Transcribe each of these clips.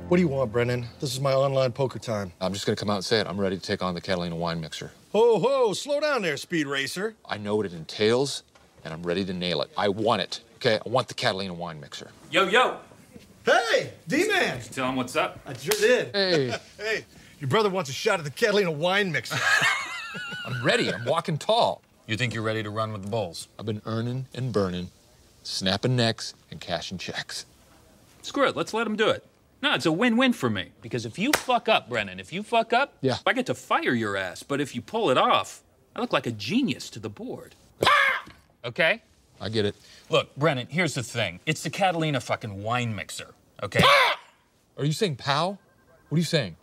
What do you want, Brennan? This is my online poker time. I'm just going to come out and say it. I'm ready to take on the Catalina wine mixer. Ho, ho, slow down there, Speed Racer. I know what it entails, and I'm ready to nail it. I want it, okay? I want the Catalina wine mixer. Yo, yo. Hey, D-Man. Did you tell him what's up? I sure did. Hey. Hey, your brother wants a shot at the Catalina wine mixer. I'm ready. I'm walking tall. You think you're ready to run with the Bulls? I've been earning and burning, snapping necks and cashing checks. Screw it. Let's let him do it. No, it's a win-win for me. Because if you fuck up, Brennan, Yeah. I get to fire your ass. But if you pull it off, I look like a genius to the board. Okay? I get it. Look, Brennan, here's the thing. It's the Catalina fucking wine mixer, okay? Are you saying pow? What are you saying?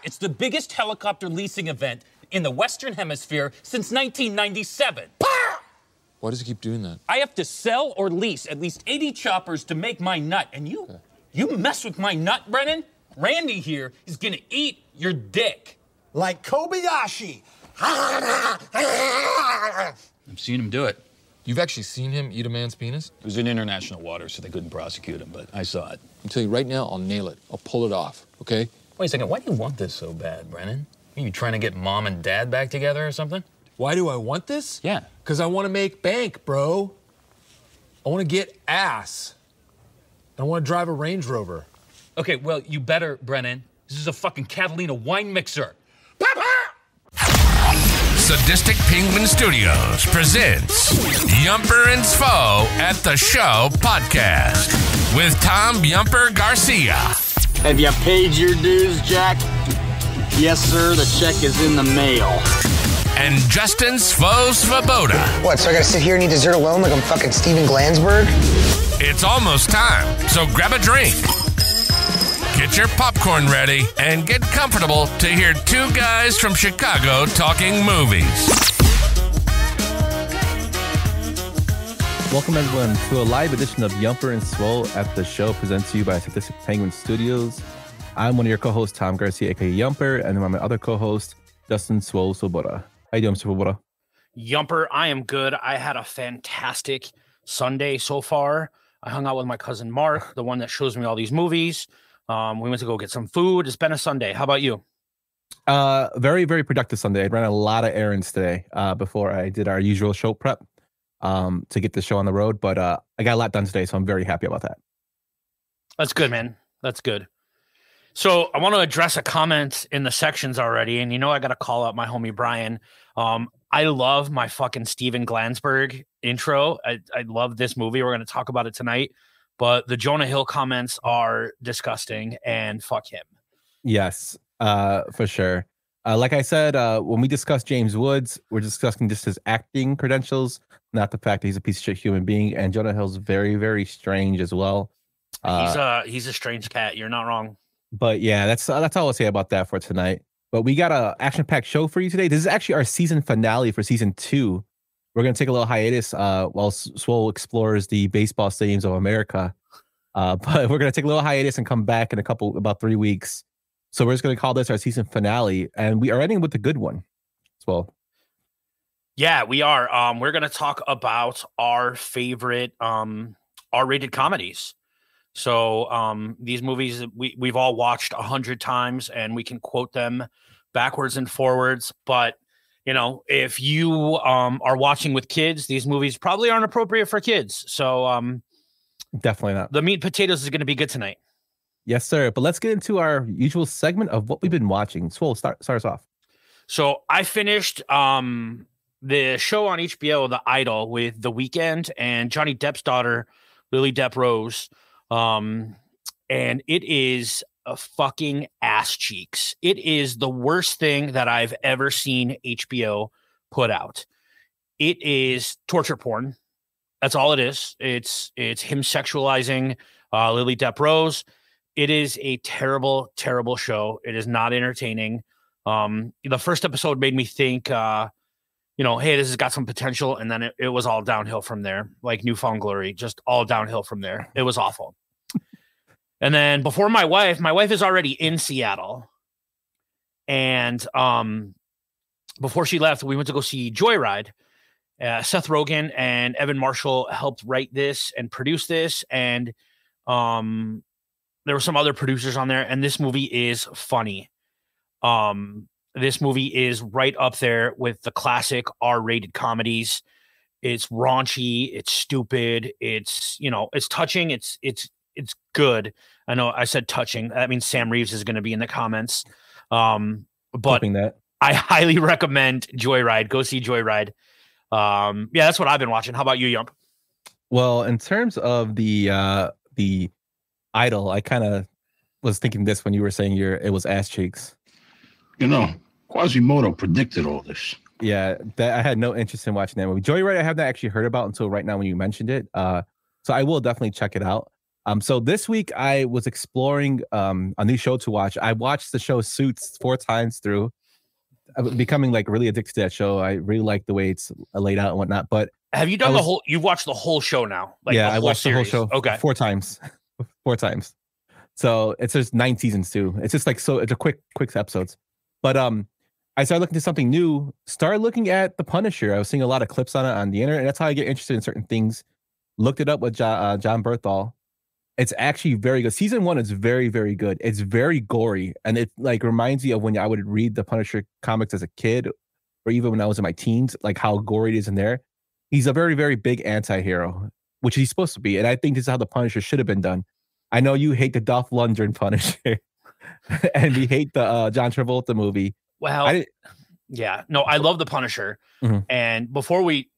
It's the biggest helicopter leasing event in the Western Hemisphere since 1997. Why does he keep doing that? I have to sell or lease at least 80 choppers to make my nut. And you mess with my nut, Brennan, Randy here is gonna eat your dick. Like Kobayashi. I've seen him do it. You've actually seen him eat a man's penis? It was in international water, so they couldn't prosecute him, but I saw it. I'm telling you right now, I'll nail it. I'll pull it off, okay? Wait a second, why do you want this so bad, Brennan? Are you trying to get mom and dad back together or something? Why do I want this? Yeah. Because I want to make bank, bro. I want to get ass. I want to drive a Range Rover. Okay, well, you better, Brennan. This is a fucking Catalina wine mixer. Sadistic Penguin Studios presents Yumper and Svo at the Show podcast with Tom Yumper Garcia. Have you paid your dues, Jack? Yes, sir. The check is in the mail. And Justin Svo Svoboda. What, so I gotta sit here and eat dessert alone like I'm fucking Steven Glansberg? It's almost time, so grab a drink. Get your popcorn ready and get comfortable to hear two guys from Chicago talking movies. Welcome everyone to a live edition of Yumper and Svo at the Show, presented to you by Sadistic Penguin Studios. I'm one of your co-hosts, Tom Garcia, aka Yumper, and then my other co-host, Justin Svo Svoboda. How you doing, Mr. Svoboda? Yumper, I am good. I had a fantastic Sunday so far. I hung out with my cousin Mark, the one that shows me all these movies. We went to go get some food. It's been a Sunday. How about you? Very, very productive Sunday. I ran a lot of errands today before I did our usual show prep to get the show on the road. But I got a lot done today, so I'm very happy about that. That's good, man. That's good. So I want to address a comment in the sections already. And I got to call out my homie Brian. I love my fucking Steven Glansberg intro. I love this movie. We're going to talk about it tonight. But the Jonah Hill comments are disgusting, and fuck him. Yes, for sure. Like I said, when we discuss James Woods, we're discussing just his acting credentials, not the fact that he's a piece of shit human being. And Jonah Hill's very, very strange as well. He's a strange cat. You're not wrong. But yeah, that's all I'll say about that for tonight. But we got a action-packed show for you today. This is actually our season finale for season 2. We're going to take a little hiatus while Swole explores the baseball stadiums of America. But we're going to take a little hiatus and come back in about 3 weeks. So we're just going to call this our season finale. And we are ending with a good one as well. Yeah, we are. We're going to talk about our favorite R-rated comedies. So these movies we've all watched 100 times and we can quote them backwards and forwards. But if you are watching with kids, these movies probably aren't appropriate for kids. So definitely not. The meat and potatoes is going to be good tonight. Yes, sir. But let's get into our usual segment of what we've been watching. Swole, start us off. So I finished the show on HBO, The Idol, with The Weeknd and Johnny Depp's daughter, Lily Depp Rose. And it is a fucking ass cheeks. It is the worst thing that I've ever seen HBO put out. It is torture porn. That's all it is. It's him sexualizing Lily Depp Rose. It is a terrible, terrible show. It is not entertaining. The first episode made me think, hey, this has got some potential. And then it was all downhill from there, like Newfound Glory, just all downhill from there. It was awful. And then before my wife is already in Seattle. And before she left, we went to go see Joyride. Seth Rogen and Evan Marshall helped write this and produce this. And there were some other producers on there, and this movie is funny. This movie is right up there with the classic R-rated comedies. It's raunchy, it's stupid, it's it's touching, it's good. I know I said touching. That means Sam Reeves is going to be in the comments. But that. I highly recommend Joyride. Go see Joyride. Yeah, that's what I've been watching. How about you, Yump? Well, in terms of the Idol, I kind of was thinking this when you were saying it was ass cheeks. Quasimodo predicted all this. Yeah, that I had no interest in watching that movie. Joyride, I have not actually heard about until right now when you mentioned it. So I will definitely check it out. So this week I was exploring a new show to watch. I watched the show Suits 4 times through. I'm becoming like really addicted to that show. I really like the way it's laid out and whatnot. But have you done you've watched the whole show now? Like yeah, I watched the whole show. Okay. 4 times. 4 times. So it's just 9 seasons too. It's just like, so it's a quick episodes. But I started looking to something new, started looking at The Punisher. I was seeing a lot of clips on it on the internet, and that's how I get interested in certain things. Looked it up with John Berthal. It's actually very good. Season 1 is very, very good. It's very gory, and it like reminds me of when I would read the Punisher comics as a kid, or even when I was in my teens, like how gory it is in there. He's a very, very big anti-hero, which he's supposed to be, and I think this is how the Punisher should have been done. I know you hate the Dolph Lundgren Punisher, and we hate the John Travolta movie. Well, yeah, no, I love the Punisher. Mm-hmm. And before we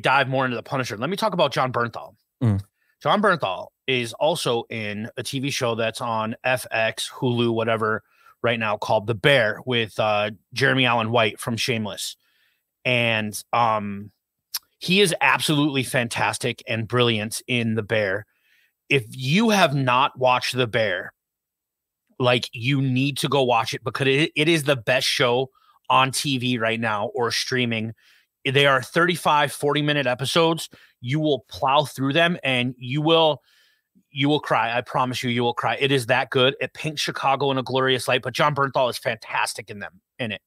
dive more into the Punisher, let me talk about John Bernthal. Mm. John Bernthal is also in a TV show that's on FX, Hulu, whatever, right now called The Bear with Jeremy Allen White from Shameless. And he is absolutely fantastic and brilliant in The Bear. If you have not watched The Bear, like, you need to go watch it, because it is the best show on TV right now or streaming. They are 35, 40-minute episodes. You will plow through them and you will cry. I promise you will cry. It is that good. It paints Chicago in a glorious light, but John Bernthal is fantastic in it.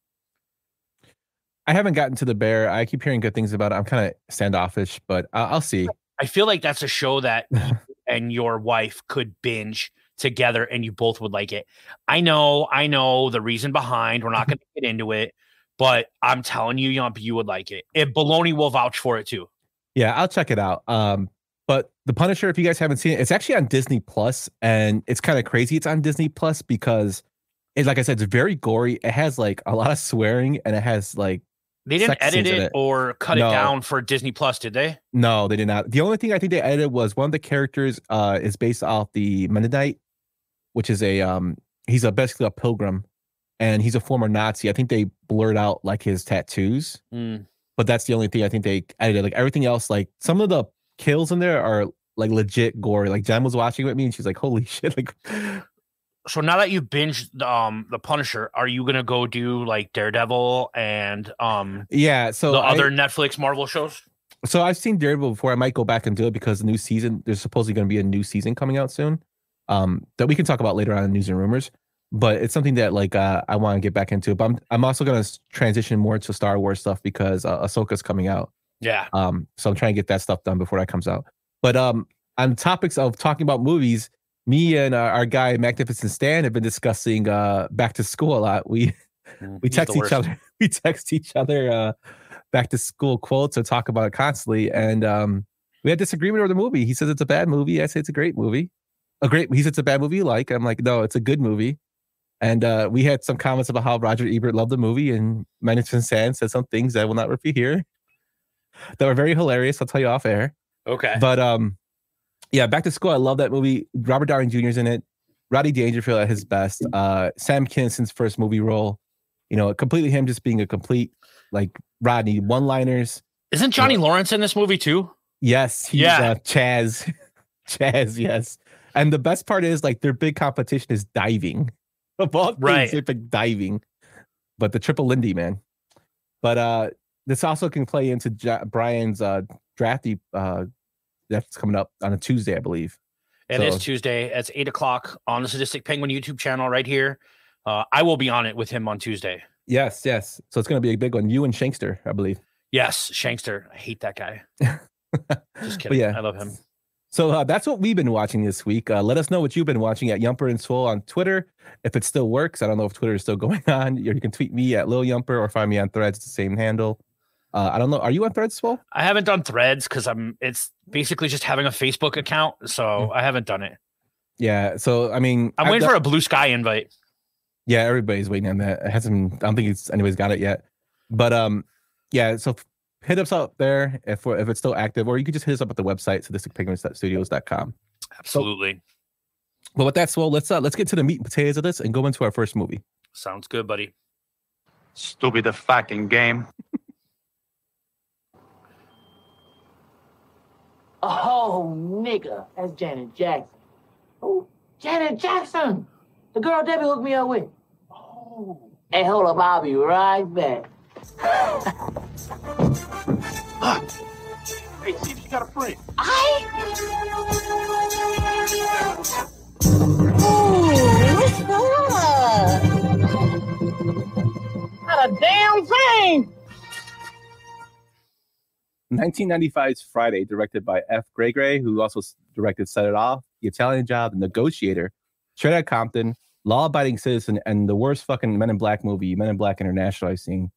I haven't gotten to The Bear. I keep hearing good things about it. I'm kind of standoffish, but I'll see. I feel like that's a show that you and your wife could binge together and you both would like it. I know the reason behind. We're not going to get into it, but I'm telling you, Yump, you would like it. Baloney will vouch for it too. Yeah, I'll check it out. But The Punisher, if you guys haven't seen it, it's actually on Disney Plus, and it's kind of crazy. It's on Disney Plus because it's, like I said, it's very gory. It has like a lot of swearing, and it has like, they didn't edit it or cut it down for Disney Plus, did they? No, they did not. The only thing I think they edited was one of the characters is based off the Mennonite, which is he's basically a pilgrim, and he's a former Nazi. I think they blurred out like his tattoos, but that's the only thing I think they edited. Like everything else, like some of the kills in there are like legit gory. Like Jen was watching with me, and she's like, "Holy shit!" Like, so now that you binged the Punisher, are you gonna go do like Daredevil and yeah, so the other Netflix Marvel shows? So I've seen Daredevil before. I might go back and do it because the new season, there's supposedly going to be a new season coming out soon. That we can talk about later on in News and Rumors, but it's something that like I want to get back into. But I'm also going to transition more to Star Wars stuff because Ahsoka's coming out. Yeah. So I'm trying to get that stuff done before that comes out. But on topics of talking about movies, me and our guy Magnificent Stan have been discussing back to school a lot. We text each other. We text each other back to school quotes or talk about it constantly. And we had disagreement over the movie. He says it's a bad movie. I say it's a great movie. He says it's a bad movie you like. I'm like, no, it's a good movie. And we had some comments about how Roger Ebert loved the movie, and Magnificent Stan said some things I will not repeat here that were very hilarious. I'll tell you off air. Okay. But yeah, Back to School. I love that movie. Robert Downey Jr. is in it. Rodney Dangerfield at his best. Sam Kinnison's first movie role. Completely him just being a complete like Rodney one-liners. Isn't Johnny Lawrence in this movie too? Yes. He's Chaz. Chaz, yes. And the best part is like their big competition is diving. Of all things, they pick diving. But the Triple Lindy, man. But this also can play into Brian's drafty that's coming up on a Tuesday, I believe. It is Tuesday. It's 8:00 on the Sadistic Penguin YouTube channel right here. I will be on it with him on Tuesday. Yes. So it's going to be a big one. You and Shankster, I believe. Yes, Shankster. I hate that guy. Just kidding. Yeah, I love him. So that's what we've been watching this week. Let us know what you've been watching at Yumper and Svo on Twitter. If it still works, I don't know if Twitter is still going on. You can tweet me at Lil Yumper or find me on Threads. It's the same handle. I don't know. Are you on Threads, Svo? I haven't done Threads because it's basically just having a Facebook account. So I haven't done it. Yeah. So, I mean, I'm waiting for a Blue Sky invite. Yeah, everybody's waiting on that. It hasn't. I don't think anybody's got it yet. But yeah. So hit us up there if it's still active, or you could just hit us up at the website, sadisticpenguins.studios.com. Absolutely. But with that, Svo, let's get to the meat and potatoes of this and go into our first movie. Sounds good, buddy. Stupid fucking game. Oh, nigga, that's Janet Jackson. Oh, Janet Jackson, the girl Debbie hooked me up with. Oh, hey, hold up, I'll be right back. Hey, see if you got a friend. Ooh, what's up? Not a damn thing. 1995's Friday, directed by F. Gray, who also directed Set It Off, The Italian Job, The Negotiator, Straight Outta Compton, Law Abiding Citizen, and the worst fucking Men in Black movie, Men in Black International, I've seen.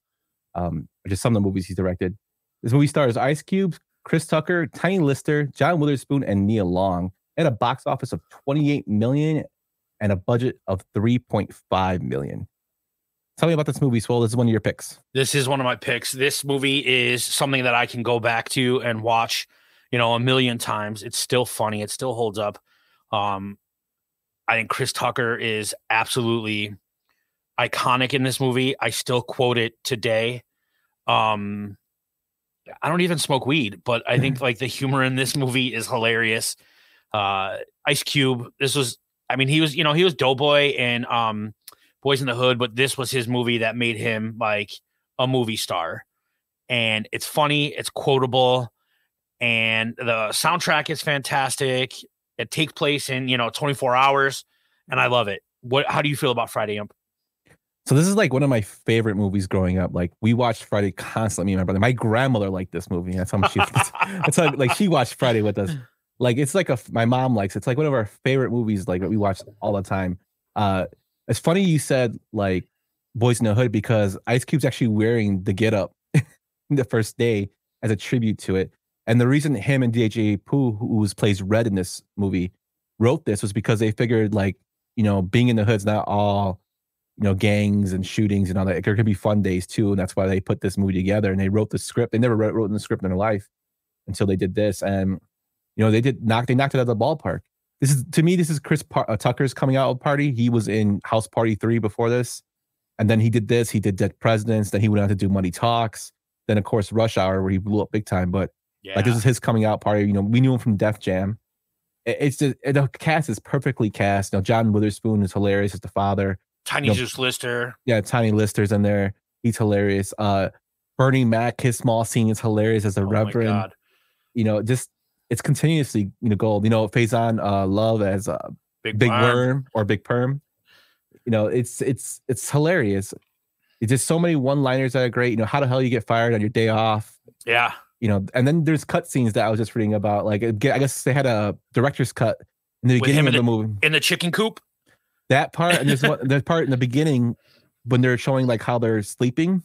Just some of the movies he's directed. This movie stars Ice Cube, Chris Tucker, Tiny Lister, John Witherspoon, and Nia Long. It had a box office of $28 million and a budget of $3.5 million. Tell me about this movie, Swole. This is one of your picks. This is one of my picks. This movie is something that I can go back to and watch, a million times. It's still funny. It still holds up. I think Chris Tucker is absolutely iconic in this movie. I still quote it today. I don't even smoke weed, but I think like the humor in this movie is hilarious. Ice Cube, he was Doughboy and Boys in the Hood, but this was his movie that made him like a movie star. And it's funny, it's quotable, and the soundtrack is fantastic. It takes place in 24 hours, and I love it. How do you feel about Friday, Yump? So this is like one of my favorite movies growing up. Like we watched Friday constantly, me and my brother. My grandmother liked this movie. That's how much she watched Friday with us. Like it's like my mom likes it. It's like one of our favorite movies, like that we watch all the time. It's funny you said like Boys in the Hood because Ice Cube's actually wearing the getup the first day as a tribute to it. And the reason him and DJ Pooh, who plays Red in this movie, wrote this was because they figured like, being in the hood's not all, gangs and shootings and all that. There could be fun days too. And that's why they put this movie together and they wrote the script. They never wrote in the script in their life until they did this. And, they knocked it out of the ballpark. This is Chris Tucker's coming out party. He was in House Party 3 before this. And then he did this. He did Dead Presidents. Then he went on to do Money Talks. Then, of course, Rush Hour, where he blew up big time. But like this is his coming out party. We knew him from Def Jam. The cast is perfectly cast. John Witherspoon is hilarious as the father. Tiny Juice Lister. Yeah, Tiny Lister's in there. He's hilarious. Bernie Mac, his small scene is hilarious as a reverend. My God. It's continuously gold. Faison Love as Big Worm or Big Perm. It's hilarious. It's just so many one-liners that are great. How the hell you get fired on your day off? Yeah. And then there's cut scenes that I was just reading about. Like I guess they had a director's cut in the beginning of the movie. In the chicken coop? That part, and there's part in the beginning when they're showing like how they're sleeping.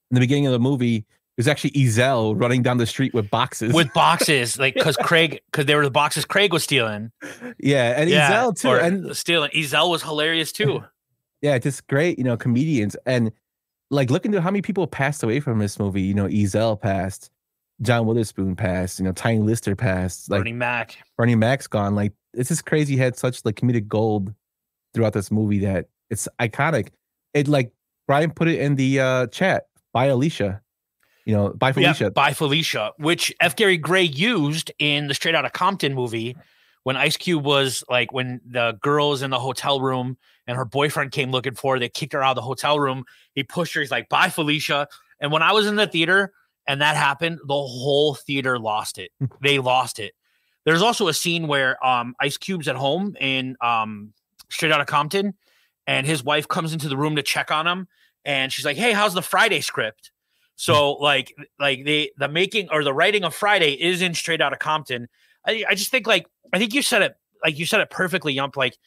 In the beginning of the movie, there's actually Ezel running down the street with boxes. Like because they were the boxes Craig was stealing. Yeah, and Ezel too. And stealing. Ezel was hilarious too. Yeah, just great, comedians. And like look into how many people passed away from this movie. Ezel passed, John Witherspoon passed, Tiny Lister passed, like Bernie Mac's gone. Like it's just crazy. He had such like comedic gold throughout this movie that it's iconic. It like Brian put it in the chat. By Alicia. By Felicia. Yeah, By Felicia, which F. Gary Gray used in the Straight Outta Compton movie when Ice Cube was like, when the girl's in the hotel room and her boyfriend came looking for her, they kicked her out of the hotel room. He pushed her. He's like, bye, Felicia. And when I was in the theater and that happened, the whole theater lost it. They lost it. There's also a scene where Ice Cube's at home in Straight Outta Compton and his wife comes into the room to check on him. And she's like, hey, how's the Friday script? So like the making or the writing of Friday is in Straight Outta Compton. I just think like I think you said it perfectly, Yump. Like,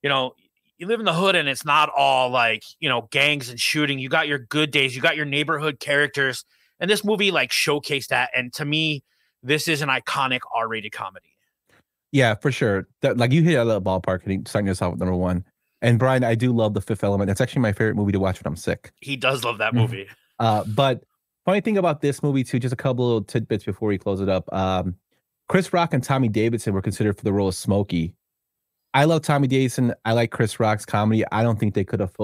you know, you live in the hood and it's not all like, you know, gangs and shooting. You got your good days, you got your neighborhood characters, and this movie like showcased that. And to me, this is an iconic R-rated comedy. Yeah, for sure. Like you hit a little ballpark and starting yourself with number one. And Brian, I do love The Fifth Element. That's actually my favorite movie to watch when I'm sick. He does love that movie. But funny thing about this movie too, just a couple little tidbits before we close it up. Chris Rock and Tommy Davidson were considered for the role of Smokey. I love Tommy Davidson. I like Chris Rock's comedy. I don't think they could have,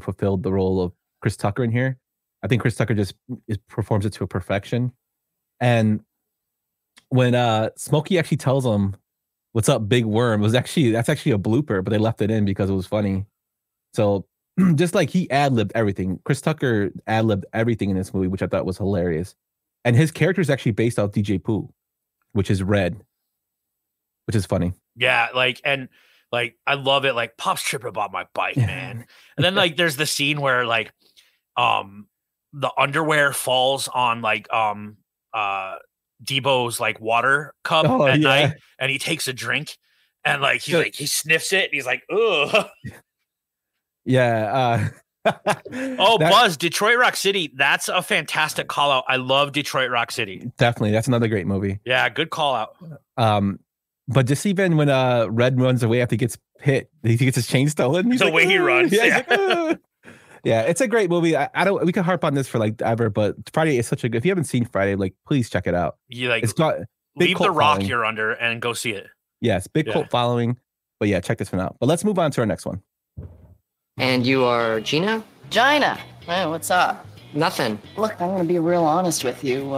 fulfilled the role of Chris Tucker in here. I think Chris Tucker just performs it to a perfection. And when Smokey actually tells him, "What's up, big worm?" that's actually a blooper, but they left it in because it was funny. So just like he ad-libbed everything. Chris Tucker ad-libbed everything in this movie, which I thought was hilarious. And his character is actually based off DJ Pooh, which is Red, which is funny. Yeah, I love it. Like, Pop's tripping about my bike, man. And then like there's the scene where like the underwear falls on like Debo's like water cup at night, and he takes a drink and like he sniffs it and he's like, ugh. Yeah. Buzz, Detroit Rock City. That's a fantastic call out. I love Detroit Rock City. Definitely. That's another great movie. Yeah, good call out. But just even when Red runs away after he gets hit, he gets his chain stolen. The way he runs. Yeah, yeah, it's a great movie. We could harp on this for like ever, but Friday is such a good. If you haven't seen Friday, like please check it out. You like it's got leave the rock you're under and go see it. Yes, big cult following. But yeah, check this one out. But let's move on to our next one. And you are Gina? Gina. Hey, what's up? Nothing. Look, I'm going to be real honest with you.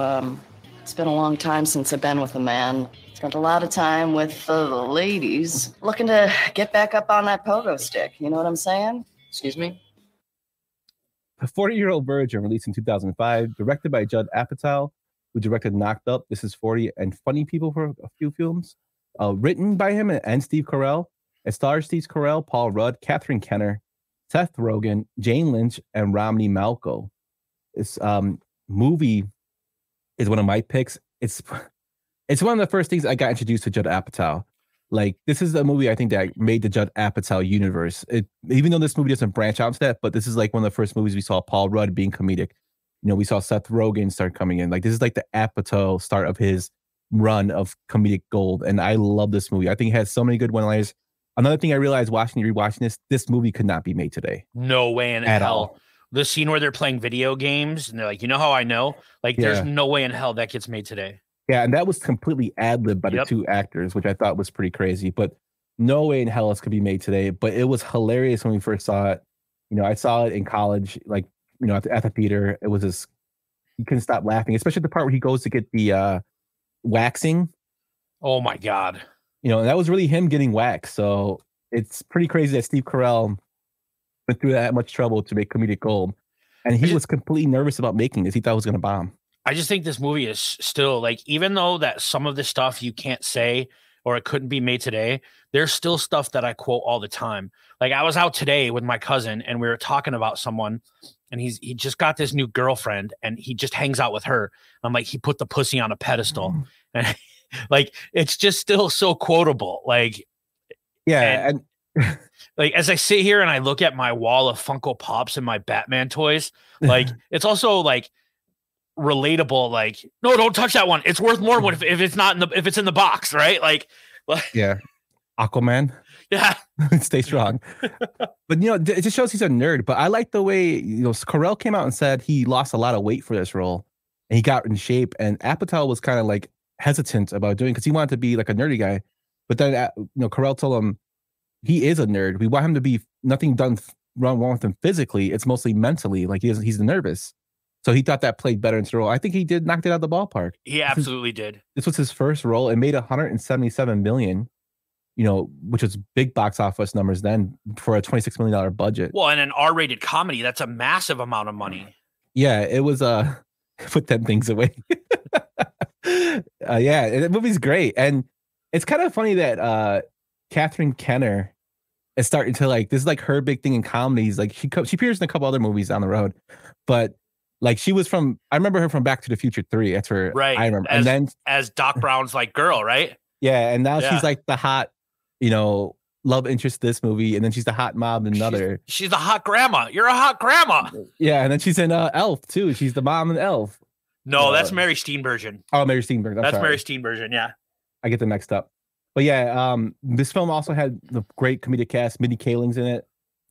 It's been a long time since I've been with a man. Spent a lot of time with the ladies. Looking to get back up on that pogo stick. You know what I'm saying? Excuse me? A 40-Year-Old Virgin, released in 2005, directed by Judd Apatow, who directed Knocked Up, This Is 40, and Funny People for a few films. Written by him and Steve Carell. It stars Steve Carell, Paul Rudd, Catherine Kenner, Seth Rogen, Jane Lynch, and Romney Malco. This movie is one of my picks. It's one of the first things I got introduced to Judd Apatow. Like, this is a movie I think that made the Judd Apatow universe. Even though this movie doesn't branch out into that, but this is like one of the first movies we saw Paul Rudd being comedic. You know, we saw Seth Rogen start coming in. Like, this is like the Apatow start of his run of comedic gold. And I love this movie. I think it has so many good one-liners. Another thing I realized rewatching this movie could not be made today. No way in at hell. All. The scene where they're playing video games and they're like, you know how I know? Like, there's no way in hell that gets made today. Yeah, and that was completely ad-libbed by the two actors, which I thought was pretty crazy. But no way in hell this could be made today. But it was hilarious when we first saw it. You know, I saw it in college, like, you know, at the theater. It was just, you couldn't stop laughing, especially the part where he goes to get the waxing. Oh my God. You know, and that was really him getting waxed. So it's pretty crazy that Steve Carell went through that much trouble to make comedic gold. And he was completely nervous about making this. He thought it was going to bomb. I just think this movie is still like, even though that some of the stuff you can't say or it couldn't be made today, there's still stuff that I quote all the time. Like, I was out today with my cousin and we were talking about someone and he just got this new girlfriend and he just hangs out with her. I'm like, he put the pussy on a pedestal. And like, it's just still so quotable. Like, yeah. And like, as I sit here and I look at my wall of Funko Pops and my Batman toys, like, it's also like relatable. Like, no, don't touch that one. It's worth more if it's not if it's in the box, right? Like yeah, Aquaman. Yeah, stay strong. But you know, it just shows he's a nerd. But I like the way, you know, Carell came out and said he lost a lot of weight for this role, and he got in shape. And Apatow was kind of like hesitant about doing because he wanted to be like a nerdy guy. But then, you know, Carell told him he is a nerd. We want him to be nothing done wrong with him physically. It's mostly mentally. Like he's nervous. So he thought that played better into the role. I think he knocked it out of the ballpark. He absolutely did. This was his first role. It made $177 million. You know, which was big box office numbers then for a $26 million budget. Well, and an R-rated comedy, that's a massive amount of money. Yeah, it was put them things away. Yeah, the movie's great. And it's kind of funny that Catherine Kenner is starting to like, this is like her big thing in comedies. Like she appears in a couple other movies down the road, but like she was I remember her from Back to the Future 3. That's where right. I remember. As Doc Brown's like girl, right? Yeah, and now Yeah. she's like the hot, love interest in this movie, and then she's the hot mom in another. She's the hot grandma. You're a hot grandma. Yeah, and then she's in Elf too. She's the mom in Elf. No, that's Mary Steenburgen. Oh, Mary Steenburgen. That's sorry. Mary Steenburgen. Yeah. I get them mixed up. But yeah, this film also had the great comedic cast. Mindy Kaling's in it.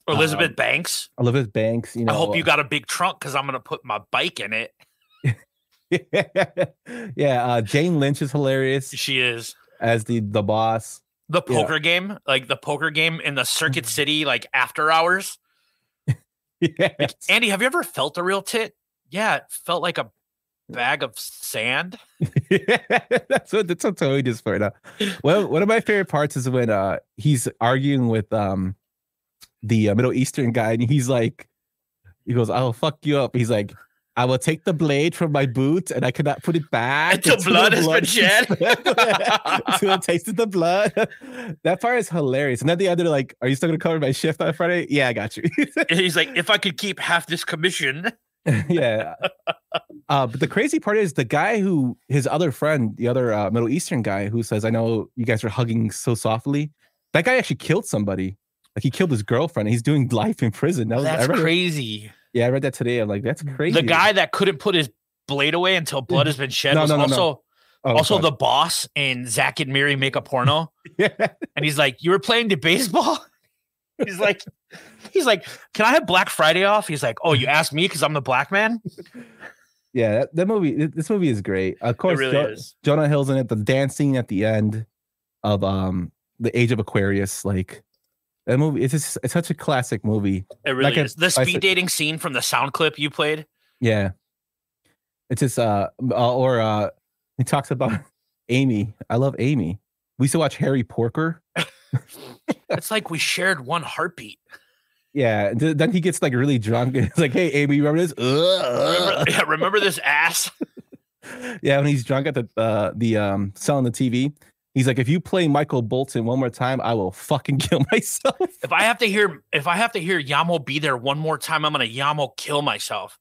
Elizabeth Banks. Elizabeth Banks. I hope you got a big trunk because I'm gonna put my bike in it. Yeah, Jane Lynch is hilarious. She is as the boss. The poker game, like the poker game in the Circuit City, like after hours. Yes. Like, Andy, have you ever felt a real tit? Yeah, it felt like a bag of sand. That's what Toby just for now. Well, one of my favorite parts is when he's arguing with the Middle Eastern guy, and he goes, "I'll fuck you up." He's like, "I will take the blade from my boot, and I cannot put it back until blood has been shed." Until it tasted the blood. That part is hilarious. And then the other, like, "Are you still gonna cover my shift on Friday?" "Yeah, I got you." He's like, "If I could keep half this commission." Yeah. But the crazy part is the guy his other friend, the other Middle Eastern guy who says, "I know you guys are hugging so softly." That guy actually killed somebody. Like, he killed his girlfriend. He's doing life in prison. That's crazy. Yeah, I read that today. I'm like, that's crazy. The guy that couldn't put his blade away until blood has been shed was also the boss in Zack and Miri Make a Porno. Yeah. And he's like, "You were playing the baseball?" He's like, "Can I have Black Friday off?" He's like, "Oh, you asked me because I'm the black man?" Yeah, this movie is great. Of course, it really is. Jonah Hill's in it. The dance scene at the end of The Age of Aquarius, like, that movie, it's such a classic movie. It really is. The speed dating scene from the sound clip you played. Yeah. It's just he talks about Amy. I love Amy. We used to watch Harry Porker. It's like we shared one heartbeat. Yeah. Then he gets like really drunk and it's like, "Hey, Amy, you remember this?" Remember this ass? Yeah, when he's drunk at the selling the TV. He's like, "If you play Michael Bolton one more time, I will fucking kill myself." If I have to hear Yamo be there one more time, I'm gonna Yamo kill myself.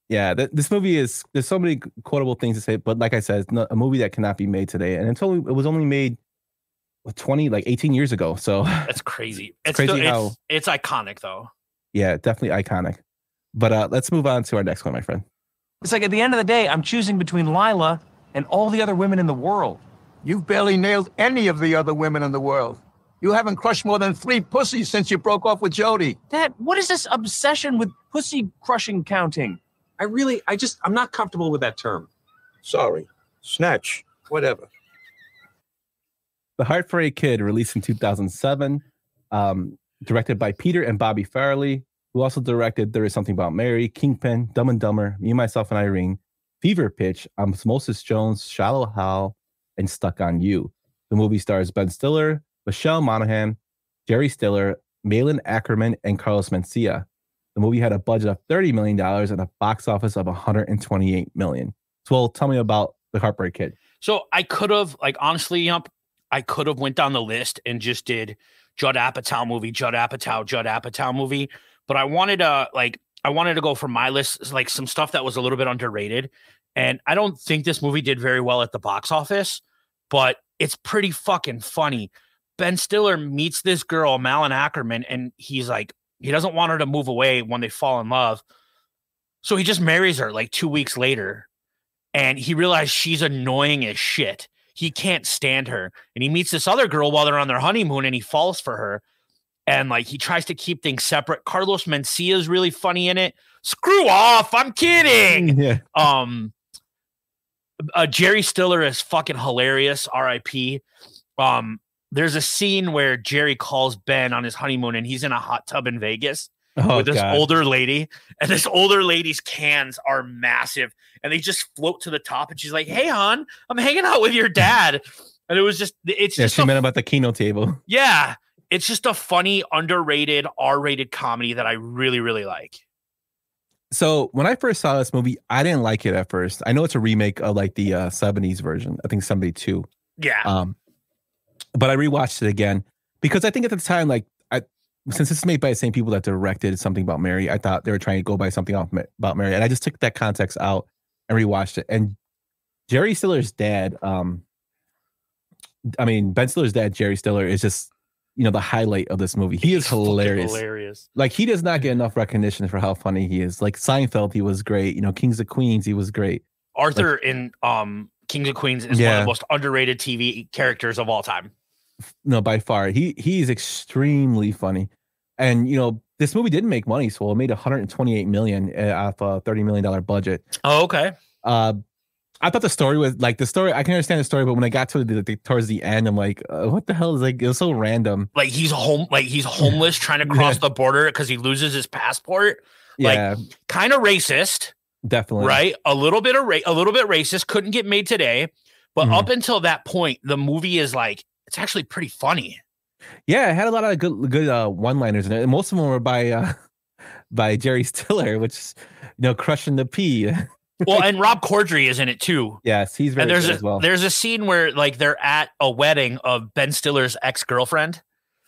Yeah, this movie there's so many quotable things to say, but like I said, it's not a movie that cannot be made today. And it was only made 18 years ago. So that's crazy. It's iconic though. Yeah, definitely iconic. But let's move on to our next one, my friend. It's like at the end of the day, I'm choosing between Lila and all the other women in the world. You've barely nailed any of the other women in the world. You haven't crushed more than 3 pussies since you broke off with Jody. Dad, what is this obsession with pussy crushing counting? I'm not comfortable with that term. Sorry. Snatch. Whatever. The Heartbreak Kid, released in 2007, directed by Peter and Bobby Farrelly, who also directed There Is Something About Mary, Kingpin, Dumb and Dumber, Me, Myself, and Irene, Fever Pitch, Osmosis Jones, Shallow Hal, and Stuck on You. The movie stars Ben Stiller, Michelle Monaghan, Jerry Stiller, Malin Ackerman, and Carlos Mencia. The movie had a budget of $30 million and a box office of $128 million. So, well, tell me about The Heartbreak Kid. So I could have, honestly, Yump, I could have went down the list and just did Judd Apatow movie. But I wanted to go for my list, like some stuff that was a little bit underrated. And I don't think this movie did very well at the box office, but it's pretty fucking funny. Ben Stiller meets this girl, Malin Ackerman, and he's like, he doesn't want her to move away when they fall in love. So he just marries her like 2 weeks later. And he realized she's annoying as shit. He can't stand her. And he meets this other girl while they're on their honeymoon and he falls for her. And like he tries to keep things separate. Carlos Mencia is really funny in it. Screw off. I'm kidding. Yeah. Jerry Stiller is fucking hilarious. R.I.P. There's a scene where Jerry calls Ben on his honeymoon and he's in a hot tub in Vegas with this older lady. And this older lady's cans are massive. And they just float to the top. And she's like, "Hey, hon, I'm hanging out with your dad." And it was just, she meant about the Keno table. Yeah. It's just a funny, underrated, R-rated comedy that I really, really like. So when I first saw this movie, I didn't like it at first. I know it's a remake of like the 70s version. I think 72. Yeah. But I rewatched it again because I think at the time, like, since it's made by the same people that directed Something About Mary, I thought they were trying to go by something about Mary. And I just took that context out and rewatched it. And Jerry Stiller's dad, I mean, Ben Stiller's dad, Jerry Stiller, is just, the highlight of this movie. He is hilarious. Hilarious. Like, he does not get enough recognition for how funny he is. Like Seinfeld, he was great. Kings of Queens, he was great. Arthur in Kings of Queens is one of the most underrated TV characters of all time. No, by far. He's extremely funny. And, this movie didn't make money, so it made $128 million off a $30 million budget. Oh, okay. I thought the story was I can understand the story, but when I got to towards the end, I'm like, what the hell is it was so random. Like he's homeless trying to cross the border because he loses his passport. Yeah. Like kind of racist. Definitely. Right. A little bit racist. Couldn't get made today. But up until that point, the movie is it's actually pretty funny. Yeah. It had a lot of good one-liners in it. And most of them were by Jerry Stiller, which is, crushing the pea. Well, and Rob Corddry is in it too. Yes, he's very good as well. There's a scene where they're at a wedding of Ben Stiller's ex-girlfriend,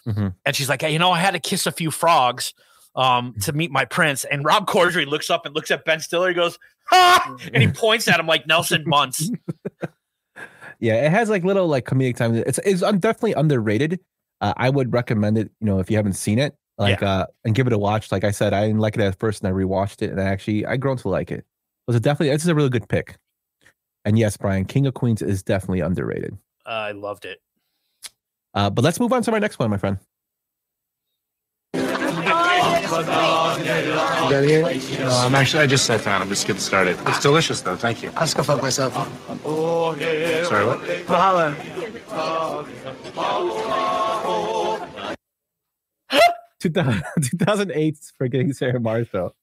and she's like, hey, I had to kiss a few frogs to meet my prince. And Rob Corddry looks up and looks at Ben Stiller. He goes, ha! And he points at him like Nelson Muntz. Yeah, it has little comedic time. It's definitely underrated. I would recommend it. If you haven't seen it, and give it a watch. Like I said, I didn't like it at first, and I rewatched it, and I grown to like it. It's a really good pick. And yes, Brian, King of Queens is definitely underrated. I loved it. But let's move on to our next one, my friend. You got here? No, I just sat down. I'm just getting started. It's delicious, though. Thank you. I'll just go fuck myself. Sorry, what? Mahalo. 2008's Forgetting Sarah Marshall.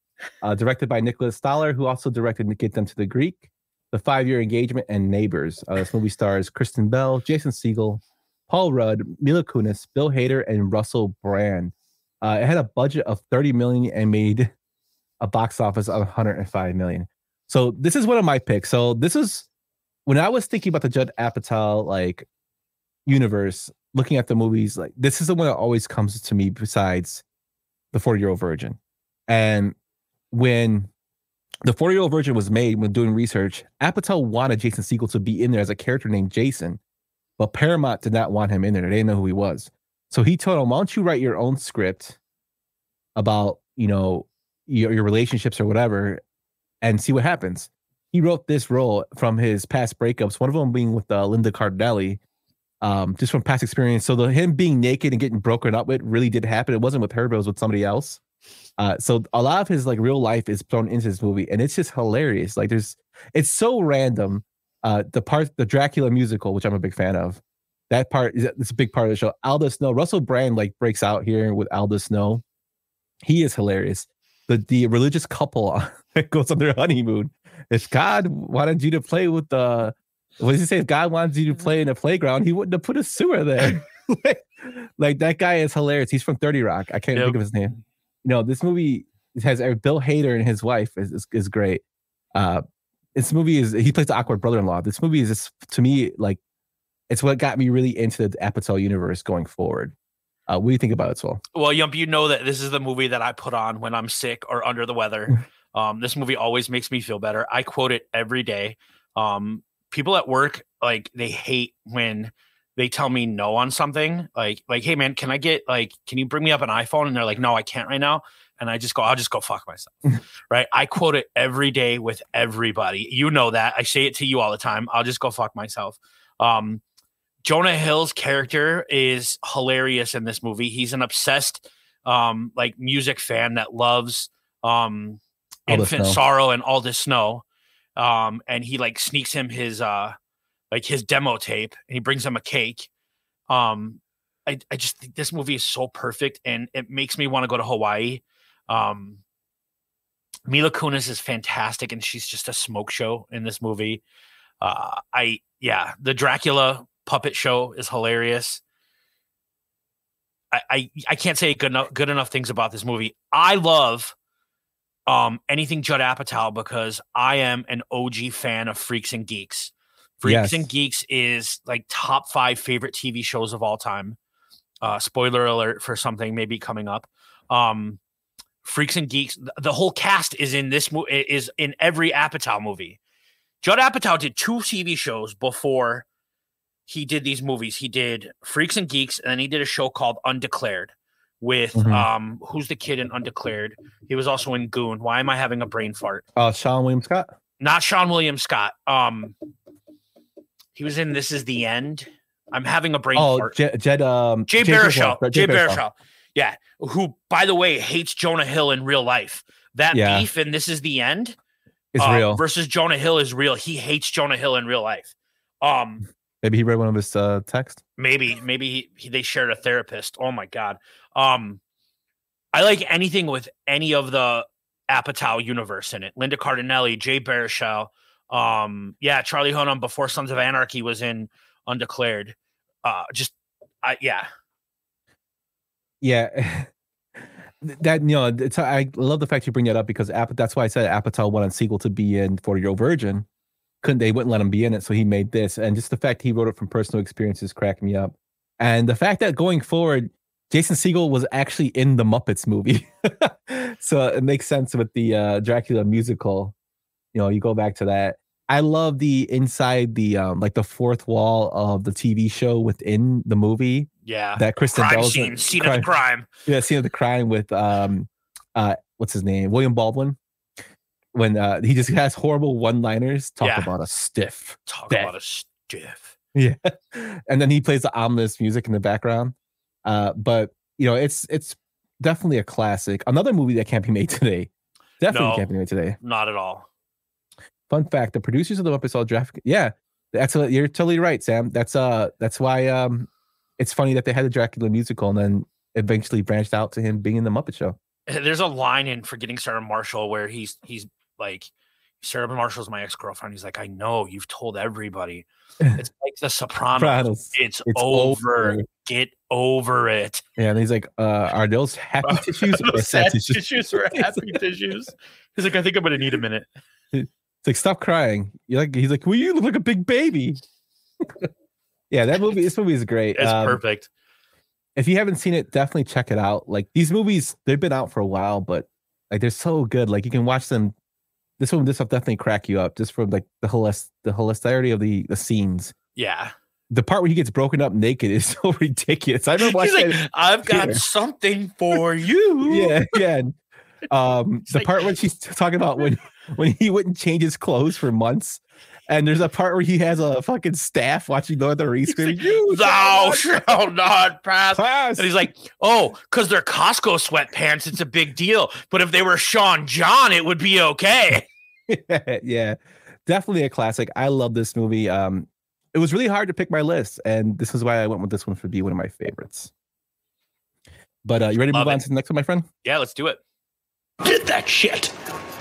Directed by Nicholas Stoller, who also directed Get Them to the Greek, The 5-Year Engagement, and Neighbors. This movie stars Kristen Bell, Jason Segel, Paul Rudd, Mila Kunis, Bill Hader, and Russell Brand. It had a budget of $30 million and made a box office of $105 million. So this is one of my picks. So this is when I was thinking about the Judd Apatow universe, looking at the movies, this is the one that always comes to me besides The 40-Year-Old Virgin. And when The 40-Year-Old Virgin was made, when doing research, Apatow wanted Jason Segel to be in there as a character named Jason, but Paramount did not want him in there. They didn't know who he was. So he told him, why don't you write your own script about, your relationships or whatever and see what happens. He wrote this role from his past breakups, one of them being with Linda Cardellini, just from past experience. So him being naked and getting broken up with really did happen. It wasn't with her, but it was with somebody else. So a lot of his real life is thrown into this movie, and it's just hilarious. It's so random. The Dracula musical, which I'm a big fan of, that part it's a big part of the show. Alda Snow, Russell Brand breaks out here with Alda Snow. He is hilarious. The religious couple that goes on their honeymoon. If God wanted you to play with what does he say? If God wanted you to play in a playground, he wouldn't have put a sewer there. That guy is hilarious. He's from 30 Rock. I can't think of his name. This movie has Bill Hader and his wife is great. This movie he plays the awkward brother-in-law. This movie is just, to me, it's what got me really into the Apatow universe going forward. What do you think about it, Swell? Well, Yump, that this is the movie that I put on when I'm sick or under the weather. This movie always makes me feel better. I quote it every day. People at work, they hate when they tell me no on something. Like, hey man, can you bring me up an iPhone? And they're like, no, I can't right now. And I'll just go fuck myself. Right. I quote it every day with everybody. You know that. I say it to you all the time. I'll just go fuck myself. Jonah Hill's character is hilarious in this movie. He's an obsessed, music fan that loves, Infant Sorrow and All This Snow. And he sneaks him his demo tape, and he brings him a cake. I just think this movie is so perfect, and it makes me want to go to Hawaii. Mila Kunis is fantastic, and she's just a smoke show in this movie. The Dracula puppet show is hilarious. I can't say good enough things about this movie. I love anything Judd Apatow because I am an OG fan of Freaks and Geeks. Freaks and Geeks is top 5 favorite TV shows of all time. Spoiler alert for something maybe coming up. Freaks and Geeks, the whole cast is in this is in every Apatow movie. Judd Apatow did 2 TV shows before he did these movies. He did Freaks and Geeks, and then he did a show called Undeclared with who's the kid in Undeclared? He was also in Goon. Why am I having a brain fart? Sean William Scott? Not Sean William Scott. He was in This Is the End. I'm having a brain fart. Jay Baruchel. Jay Baruchel. Yeah. Who, by the way, hates Jonah Hill in real life. That beef in This Is the End is real. Versus Jonah Hill is real. He hates Jonah Hill in real life. Maybe he read one of his texts. Maybe they shared a therapist. Oh my God. I like anything with any of the Apatow universe in it. Linda Cardinelli, Jay Baruchel. Charlie Hunnam before Sons of Anarchy was in Undeclared. Yeah. That I love the fact you bring that up because that's why I said Apatow wanted sequel to be in 40-Year-Old Virgin. They wouldn't let him be in it, so he made this. And just the fact he wrote it from personal experiences cracked me up. And the fact that going forward, Jason Segel was actually in the Muppets movie, so it makes sense with the Dracula musical. You go back to that. I love the inside the like the fourth wall of the TV show within the movie. Yeah, that Kristen Bell's scene of the crime. Yeah, scene of the crime with what's his name, William Baldwin, when he just has horrible one-liners. Talk about a stiff. Yeah, and then he plays the ominous music in the background. But it's definitely a classic. Another movie that can't be made today. Definitely can't be made today. Not at all. Fun fact: the producers of the Muppets all draft. Yeah, you're totally right, Sam. That's why it's funny that they had the Dracula musical and then eventually branched out to him being in the Muppet Show. There's a line in Forgetting Sarah Marshall where he's like, Sarah Marshall's my ex-girlfriend. He's like, I know you've told everybody. It's like The Sopranos. It's over. Get over it. Yeah, and he's like, are those happy tissues or sad tissues or happy tissues? He's like, I think I'm gonna need a minute. It's like, stop crying. He's like, well, you look like a big baby. Yeah, this movie is great. It's perfect. If you haven't seen it, definitely check it out. Like, these movies, they've been out for a while, but like they're so good. Like, you can watch them. This will definitely crack you up just from like the hilarity of the scenes. Yeah. The part where he gets broken up naked is so ridiculous. I remember watching He's like, I've got something for you. Yeah. The part when she's talking about when he wouldn't change his clothes for months. And there's a part where he has a fucking staff watching Lord of the Rings screaming, thou shalt not pass. And he's like, oh, because they're Costco sweatpants, it's a big deal. But if they were Sean John, it would be okay. Yeah, definitely a classic. I love this movie. It was really hard to pick my list, and this is why I went with this one for being one of my favorites. But you ready to move on to the next one, my friend? Yeah, let's do it. Get that shit.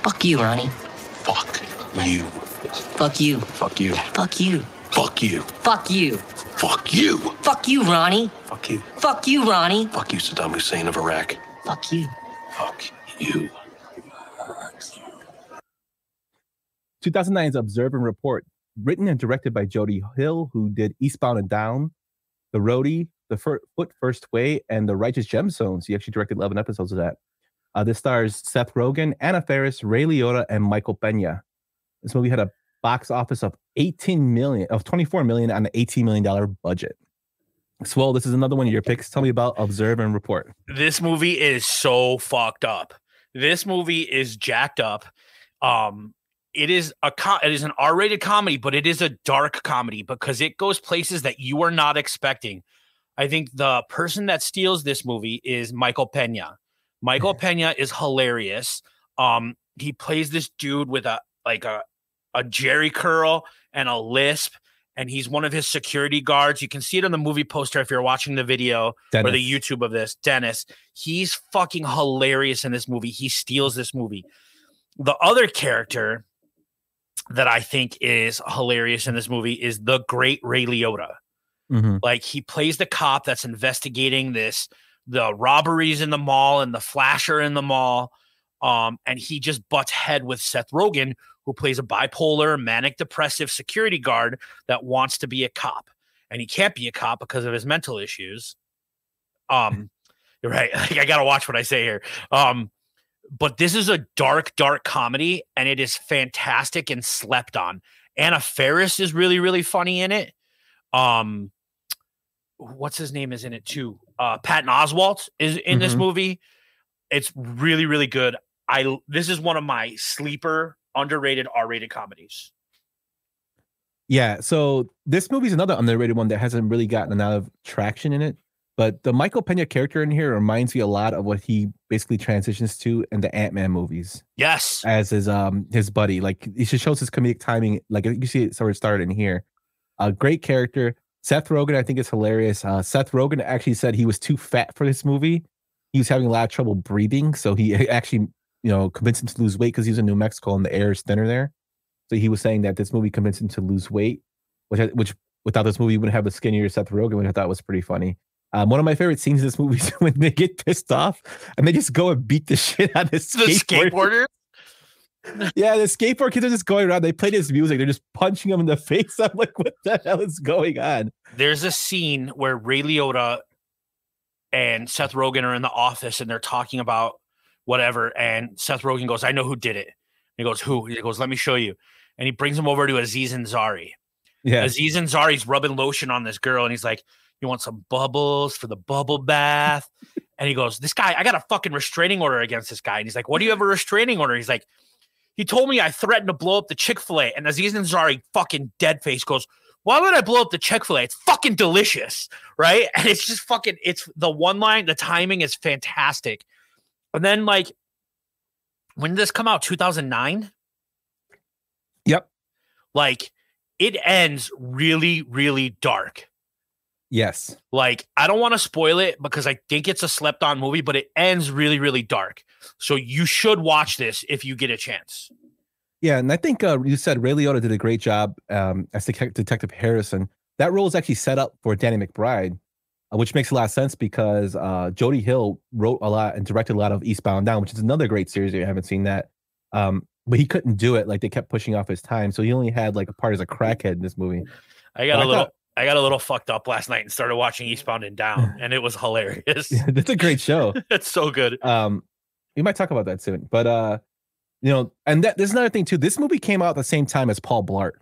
Fuck you, Ronnie. Fuck you. Fuck you. Fuck you. Fuck you. Fuck you. Fuck you. Fuck you. Fuck you, Ronnie. Fuck you. Fuck you, Ronnie. Fuck you, Saddam Hussein of Iraq. Fuck you. Fuck you. 2009's Observe and Report, written and directed by Jody Hill, who did Eastbound and Down, The Roadie, The Foot First Way, and The Righteous Gemstones. He actually directed 11 episodes of that. This stars Seth Rogen, Anna Faris, Ray Liotta, and Michael Pena. This movie had a box office of $24 million on an $18 million budget. Swole, this is another one of your picks. Tell me about Observe and Report. This movie is so fucked up. This movie is jacked up. It is an R-rated comedy, but it is a dark comedy because it goes places that you are not expecting. I think the person that steals this movie is Michael Pena. Michael Pena is hilarious. He plays this dude with a Jerry curl and a lisp, and he's one of his security guards. You can see it on the movie poster if you're watching the video or the YouTube of this. Dennis, he's fucking hilarious in this movie. He steals this movie. The other character that I think is hilarious in this movie is the great Ray Liotta. Mm-hmm. Like, he plays the cop that's investigating the robberies in the mall and the flasher in the mall. And he just butts head with Seth Rogen, who plays a bipolar, manic depressive security guard that wants to be a cop. And he can't be a cop because of his mental issues. You're right. Like, I got to watch what I say here. But this is a dark, dark comedy, and it is fantastic and slept on. Anna Faris is really, really funny in it. What's his name is in it too? Patton Oswalt is in this movie. It's really, really good. This is one of my sleeper underrated R-rated comedies. Yeah, so this movie is another underrated one that hasn't really gotten a lot of traction in it. But the Michael Pena character in here reminds me a lot of what he basically transitions to in the Ant-Man movies. Yes, as his buddy. Like, he just shows his comedic timing. Like, you see it sort of started in here. A great character. Seth Rogen, I think, is hilarious. Seth Rogen actually said he was too fat for this movie. He was having a lot of trouble breathing, so he actually, convinced him to lose weight because he was in New Mexico and the air is thinner there. So he was saying that this movie convinced him to lose weight, which without this movie, you wouldn't have a skinnier Seth Rogen, which I thought was pretty funny. One of my favorite scenes in this movie is when they get pissed off and they just go and beat the shit out of the skateboarder. Yeah, the skateboard kids are just going around. They play this music. They're just punching him in the face. I'm like, what the hell is going on? There's a scene where Ray Liotta and Seth Rogen are in the office and they're talking about whatever. And Seth Rogen goes, I know who did it. He goes, who? He goes, let me show you. And he brings him over to Aziz Ansari. Yeah. Aziz Ansari's rubbing lotion on this girl. And he's like, you want some bubbles for the bubble bath? And he goes, this guy, I got a fucking restraining order against this guy. And he's like, what do you have a restraining order? He's like, he told me I threatened to blow up the Chick-fil-A. And Aziz Ansari fucking dead face goes, why would I blow up the Chick-fil-A? It's fucking delicious, right? And it's just fucking, it's the one line, the timing is fantastic. And then, like, when did this come out? 2009? Yep. Like, it ends really, really dark. Yes. Like, I don't want to spoil it because I think it's a slept-on movie, but it ends really, really dark. So you should watch this if you get a chance. Yeah, and I think you said Ray Liotta did a great job as Detective Harrison. That role is actually set up for Danny McBride, which makes a lot of sense because Jody Hill wrote a lot and directed a lot of Eastbound and Down, which is another great series if you haven't seen that. But he couldn't do it. Like, they kept pushing off his time. So he only had like a part as a crackhead in this movie. I got a little fucked up last night and started watching Eastbound and Down, and it was hilarious. Yeah, that's a great show. It's so good. We might talk about that soon. But and there's another thing too. This movie came out at the same time as Paul Blart.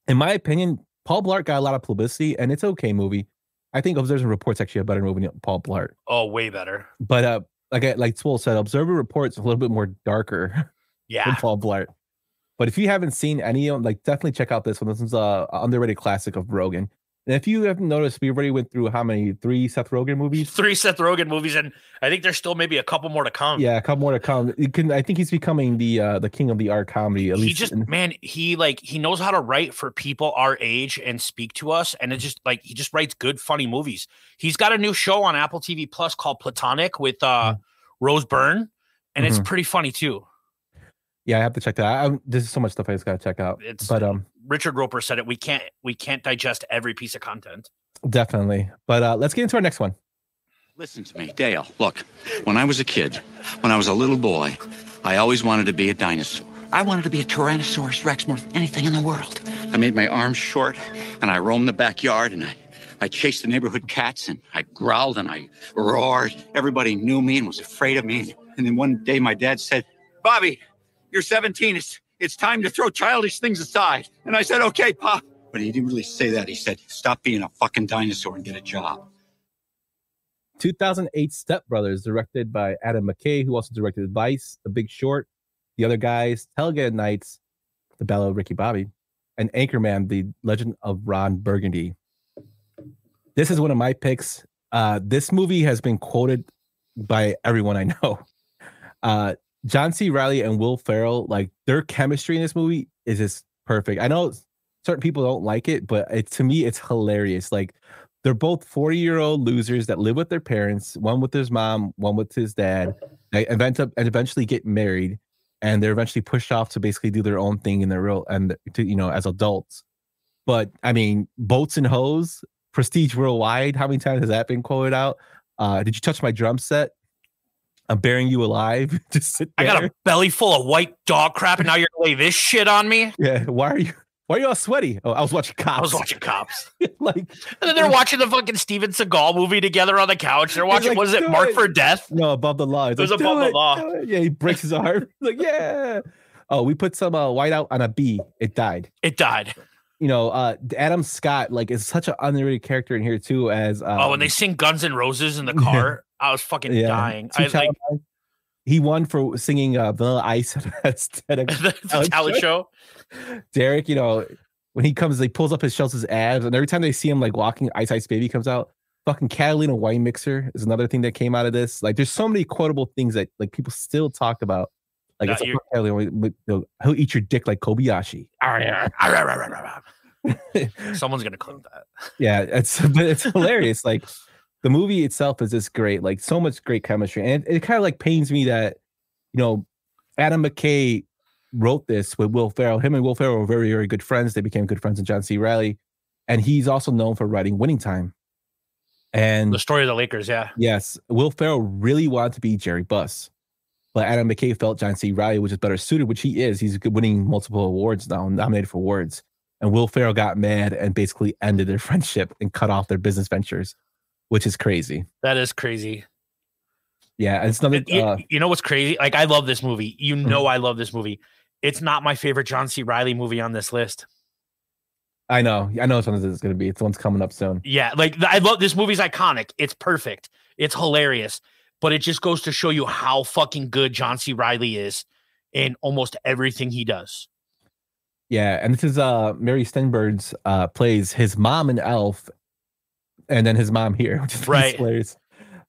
In my opinion, Paul Blart got a lot of publicity, and it's an okay movie. I think Observer Report's actually a better movie than Paul Blart. Oh, way better. But like Swole said, Observer Report's a little bit more darker than Paul Blart. But if you haven't seen any of them, like, definitely check out this one. This is a underrated classic of Rogen. And if you haven't noticed, we already went through how many? 3 Seth Rogen movies? 3 Seth Rogen movies, and I think there's still maybe a couple more to come. Yeah, a couple more to come. I think he's becoming the king of the art comedy. At least He knows how to write for people our age and speak to us, and it just like he just writes good, funny movies. He's got a new show on Apple TV Plus called Platonic with Rose Byrne, and it's pretty funny too. Yeah, I have to check that out. There's so much stuff I just got to check out. Richard Roper said it. We can't digest every piece of content. Definitely. But let's get into our next one. Listen to me, Dale. Look, when I was a kid, when I was a little boy, I always wanted to be a dinosaur. I wanted to be a Tyrannosaurus Rex more than anything in the world. I made my arms short, and I roamed the backyard, and I chased the neighborhood cats, and I growled, and I roared. Everybody knew me and was afraid of me. And then one day my dad said, Bobby, you're 17. It's time to throw childish things aside. And I said, okay, Pop. But he didn't really say that. He said, stop being a fucking dinosaur and get a job. 2008 Step Brothers, directed by Adam McKay, who also directed Vice, The Big Short, The Other Guys, Talladega Nights, The Battle of Ricky Bobby, and Anchorman, The Legend of Ron Burgundy. This is one of my picks. This movie has been quoted by everyone I know. John C. Reilly and Will Ferrell, like, their chemistry in this movie is just perfect. I know certain people don't like it, but to me, it's hilarious. Like, they're both 40-year-old losers that live with their parents, one with his mom, one with his dad. They eventually get married, and they're eventually pushed off to basically do their own thing in their as adults. But I mean, Boats and Hoes, Prestige Worldwide. How many times has that been quoted out? Did you touch my drum set? I'm burying you alive. Just sit there. I got a belly full of white dog crap, and now you're gonna lay this shit on me? Yeah. Why are you all sweaty? Oh, I was watching Cops. Like, and then they're watching the fucking Steven Seagal movie together on the couch. They're watching, like, what is it, Marked for Death? No, Above the Law. It was Above the Law. Yeah, he breaks his arm. Like, yeah. Oh, we put some white out on a bee. It died. Adam Scott like is such an underrated character in here too. As when they sing Guns N' Roses in the car, I was fucking dying. He won for singing Vanilla Ice instead of the talent show. Derek, when he comes, he pulls up his Shelton's abs, and every time they see him like walking, Ice Ice Baby comes out. Fucking Catalina wine mixer is another thing that came out of this. Like, there's so many quotable things that like people still talk about. Like, he'll eat your dick like Kobayashi. Someone's gonna clip that. Yeah, it's hilarious. Like, the movie itself is just great. Like, so much great chemistry, and it kind of like pains me that Adam McKay wrote this with Will Ferrell. Him and Will Ferrell were very, very good friends. They became good friends with John C. Reilly, and he's also known for writing Winning Time and The Story of the Lakers. Yeah. Yes, Will Ferrell really wanted to be Jerry Buss, but Adam McKay felt John C. Reilly was just better suited, which he is. He's winning multiple awards now, nominated for awards. And Will Ferrell got mad and basically ended their friendship and cut off their business ventures, which is crazy. That is crazy. Yeah, it's another. You know what's crazy? Like, I love this movie. I love this movie. It's not my favorite John C. Reilly movie on this list. I know which one this is going to be. It's the one's coming up soon. Yeah, like I love this movie's iconic. It's perfect. It's hilarious. But it just goes to show you how fucking good John C. Reilly is in almost everything he does. Yeah, and this is Mary Steenburgen's plays his mom in Elf, and then his mom here, which is hilarious.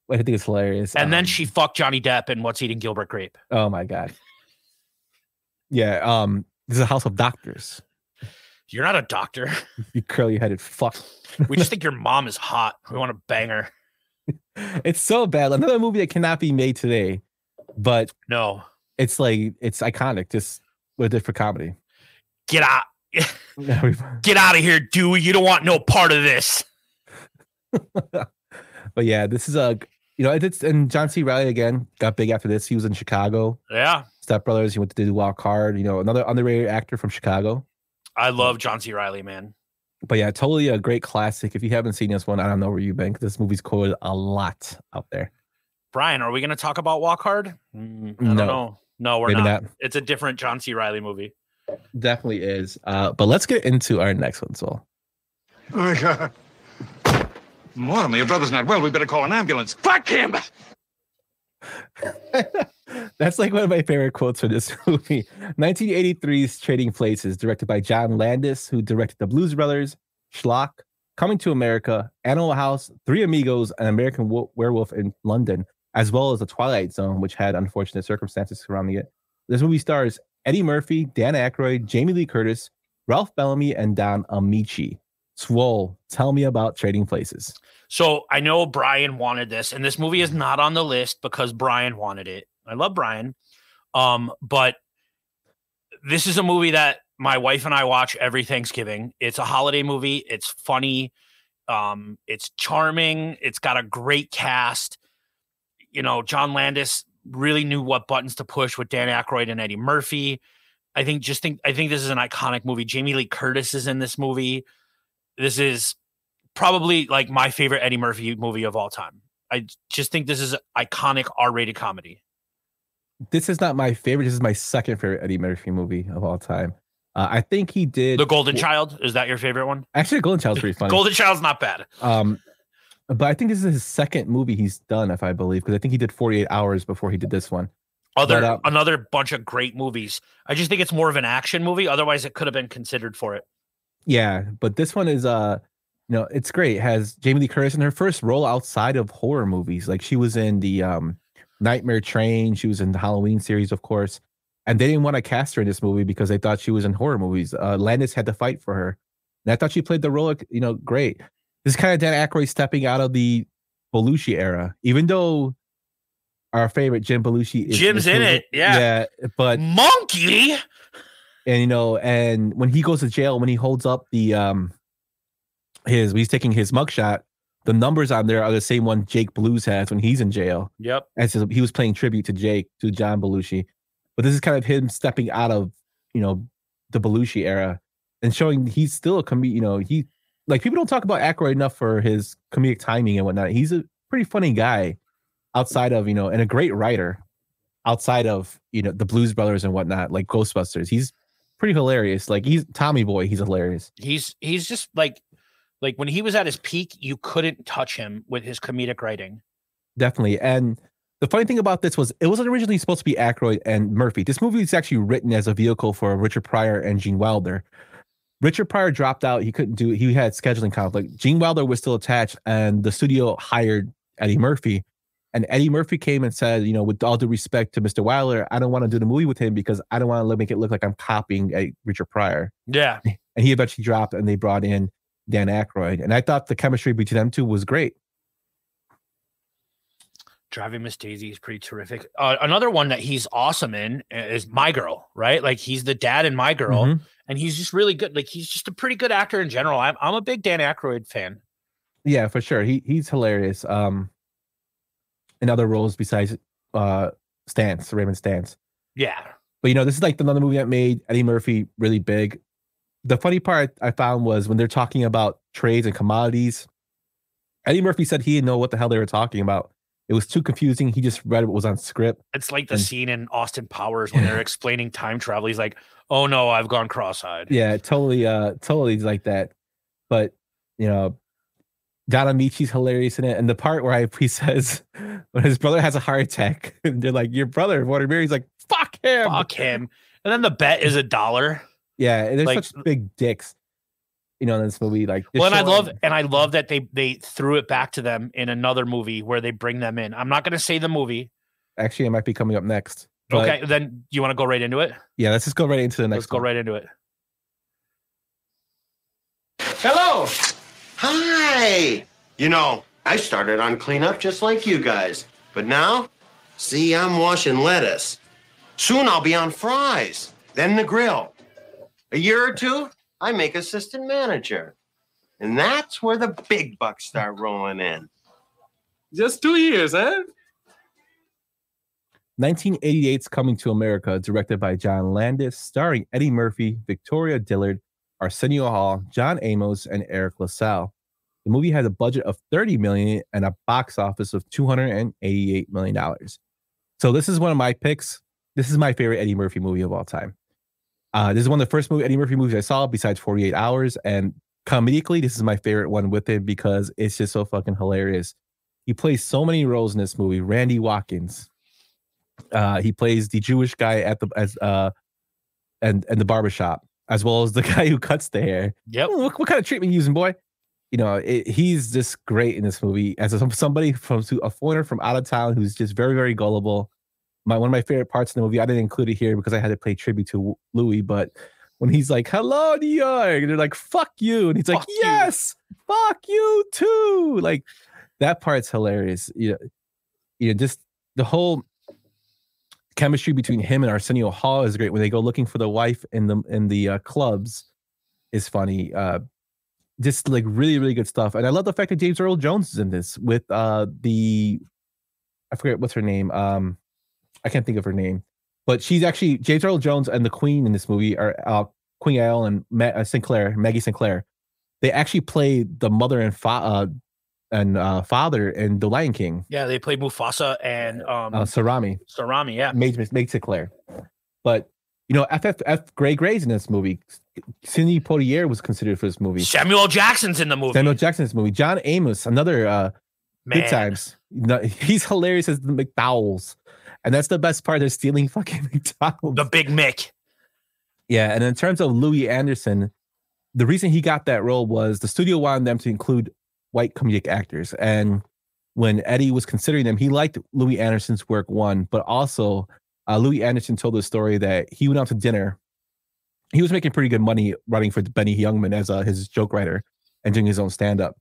I think it's hilarious. And then she fucked Johnny Depp in What's Eating Gilbert Grape. Oh my god. Yeah, this is a house of doctors. You're not a doctor. You curly-headed fuck. We just think your mom is hot. We want to bang her. It's so bad. Another movie that cannot be made today, but no, it's iconic. Just with a different comedy. Get out. Get out of here, Dewey. You don't want no part of this. But yeah, this is and John C. Reilly again got big after this. He was in Chicago. Yeah. Step Brothers. He went to do Walk Hard. Another underrated actor from Chicago. I love John C. Reilly, man. But yeah, totally a great classic. If you haven't seen this one, I don't know where you've been, because this movie's quoted a lot out there. Brian, are we going to talk about Walk Hard? I don't know. No, we're not. It's a different John C. Reilly movie. Definitely is. But let's get into our next one, Sol. Oh my God. Mortimer, your brother's not well. We better call an ambulance. Fuck him! That's like one of my favorite quotes for this movie. 1983's Trading Places, directed by John Landis, who directed The Blues Brothers, Schlock, Coming to America, Animal House, Three Amigos, and American Werewolf in London, as well as The Twilight Zone, which had unfortunate circumstances surrounding it. This movie stars Eddie Murphy, Dan Aykroyd, Jamie Lee Curtis, Ralph Bellamy, and Don Amici. Swole, tell me about Trading Places. So I know Brian wanted this, and this movie is not on the list because Brian wanted it. I love Brian. But this is a movie that my wife and I watch every Thanksgiving. It's a holiday movie. It's funny. It's charming. It's got a great cast. John Landis really knew what buttons to push with Dan Aykroyd and Eddie Murphy. I think this is an iconic movie. Jamie Lee Curtis is in this movie. This is probably like my favorite Eddie Murphy movie of all time. I just think this is an iconic R-rated comedy. This is not my favorite. This is my second favorite Eddie Murphy movie of all time. I think he did The Golden Child. Is that your favorite one? Actually, Golden Child's pretty funny. Golden Child's not bad. But I think this is his second movie he's done, if I believe, because I think he did 48 Hours before he did this one. Another bunch of great movies. I just think it's more of an action movie. Otherwise, it could have been considered for it. Yeah, but this one is it's great. It has Jamie Lee Curtis in her first role outside of horror movies. Like, she was in the Nightmare Train, she was in the Halloween series, of course, and they didn't want to cast her in this movie because they thought she was in horror movies. Landis had to fight for her, and I thought she played the role, great. This is kind of Dan Aykroyd stepping out of the Belushi era, even though our favorite Jim Belushi is Jim's in it, yeah, but Monkey. And and when he goes to jail, when he holds up the when he's taking his mugshot, the numbers on there are the same one Jake Blues has when he's in jail. Yep. And so he was playing tribute to John Belushi. But this is kind of him stepping out of, the Belushi era and showing he's still a comedian. He, like, people don't talk about Aykroyd enough for his comedic timing and whatnot. He's a pretty funny guy outside of, and a great writer outside of, the Blues Brothers and whatnot, like Ghostbusters. He's pretty hilarious. Like he's Tommy Boy. He's hilarious. He's just like when he was at his peak, you couldn't touch him with his comedic writing. Definitely. And the funny thing about this was it wasn't originally supposed to be Aykroyd and Murphy. This movie is actually written as a vehicle for Richard Pryor and Gene Wilder. Richard Pryor dropped out. He couldn't do it. He had scheduling conflict. Gene Wilder was still attached, and the studio hired Eddie Murphy. And Eddie Murphy came and said, you know, with all due respect to Mr. Wilder, I don't want to do the movie with him because I don't want to make it look like I'm copying Richard Pryor. Yeah. And he eventually dropped, and they brought in Dan Aykroyd. And I thought the chemistry between them two was great. Driving Miss Daisy is pretty terrific. Another one that he's awesome in is My Girl, right? Like he's the dad in My Girl, and he's just really good. Like he's just a pretty good actor in general. I'm a big Dan Aykroyd fan. Yeah, for sure. He's hilarious. In other roles besides Raymond Stantz. Yeah. But you know, this is like another movie that made Eddie Murphy really big. The funny part I found was when they're talking about trades and commodities, Eddie Murphy said he didn't know what the hell they were talking about. It was too confusing. He just read what was on script. It's like the scene in Austin Powers when they're explaining time travel. He's like, "Oh no, I've gone cross-eyed." Yeah, totally like that. But you know, Don Amici's hilarious in it. And the part where he says when his brother has a heart attack, and they're like, "Your brother, Water he's like, "Fuck him, fuck him." And then the bet is $1. Yeah, and they're like, such big dicks. You know, in this movie, like, well, and I love that they threw it back to them in another movie where they bring them in. I'm not going to say the movie. Actually, it might be coming up next. Okay, then you want to go right into it? Yeah, let's just go right into the next. Let's go right into it. Hello. Hi. You know, I started on cleanup just like you guys, but now, see, I'm washing lettuce. Soon I'll be on fries, then the grill. A year or two, I make assistant manager. And that's where the big bucks start rolling in. Just 2 years, huh? 1988's Coming to America, directed by John Landis, starring Eddie Murphy, Victoria Dillard, Arsenio Hall, John Amos, and Eric LaSalle. The movie had a budget of $30 million and a box office of $288 million. So this is one of my picks. This is my favorite Eddie Murphy movie of all time. This is one of the first Eddie Murphy movies I saw besides 48 Hours. And comedically, this is my favorite one with him because it's just so fucking hilarious. He plays so many roles in this movie. Randy Watkins. He plays the Jewish guy at the barbershop, as well as the guy who cuts the hair. Yep. What kind of treatment you using, boy? You know, he's just great in this movie as somebody a foreigner from out of town who's just very, very gullible. One of my favorite parts of the movie, I didn't include it here because I had to play tribute to Louis, but when he's like, "Hello, New York," and they're like, "Fuck you," and he's like, "Yes, fuck you too." Like that part's hilarious. You know, just the whole chemistry between him and Arsenio Hall is great. When they go looking for the wife in the clubs, is funny. Just like really, really good stuff. And I love the fact that James Earl Jones is in this with I forget what's her name. I can't think of her name, but she's actually James Earl Jones and the Queen in this movie are Queen Elle and Maggie Sinclair. They actually play the mother and father in The Lion King. Yeah, they play Mufasa and Sarami. Sarami, yeah. Meg Sinclair. But you know, F. Gray's in this movie. Sidney Poitier was considered for this movie. Samuel Jackson's in the movie. John Amos, another big times. He's hilarious as the McDowells. And that's the best part. They're stealing fucking McDonald's. The Big Mick. Yeah, and in terms of Louis Anderson, the reason he got that role was the studio wanted them to include white comedic actors. And when Eddie was considering them, he liked Louis Anderson's work, one, but also Louis Anderson told the story that he went out to dinner. He was making pretty good money running for Benny Youngman as his joke writer and doing his own stand-up.